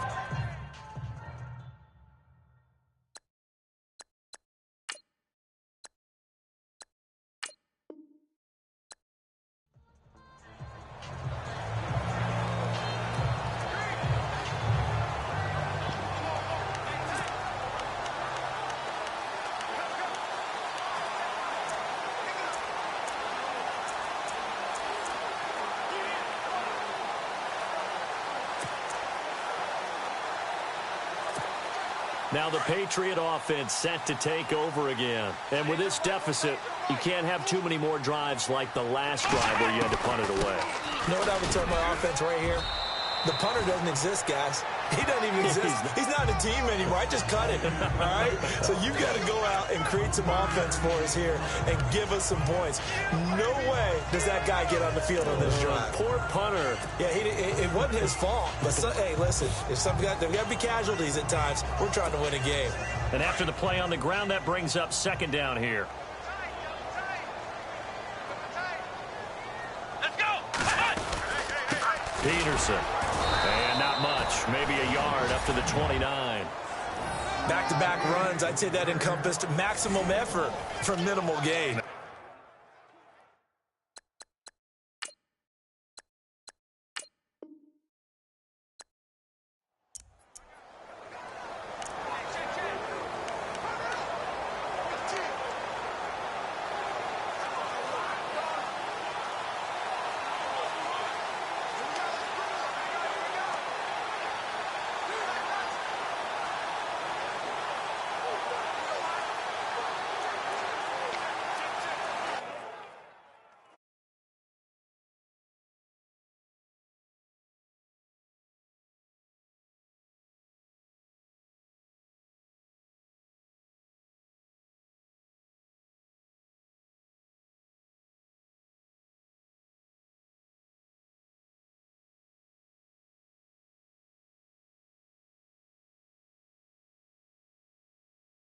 Now the Patriot offense set to take over again. And with this deficit, you can't have too many more drives like the last drive where you had to punt it away. You know what I would tell my offense right here? The punter doesn't exist, guys. He doesn't even exist. He's not a team anymore. I just cut it, all right? So you've got to go out and create some offense for us here and give us some points. No way does that guy get on the field on this drive. Poor punter. Yeah, it wasn't his fault. But hey, listen, there's got to be casualties at times. We're trying to win a game. And after the play on the ground, that brings up second down here. Let's go. Peterson. And not much. Maybe a yard up to the 29. Back-to-back runs, I'd say that encompassed maximum effort for minimal gain.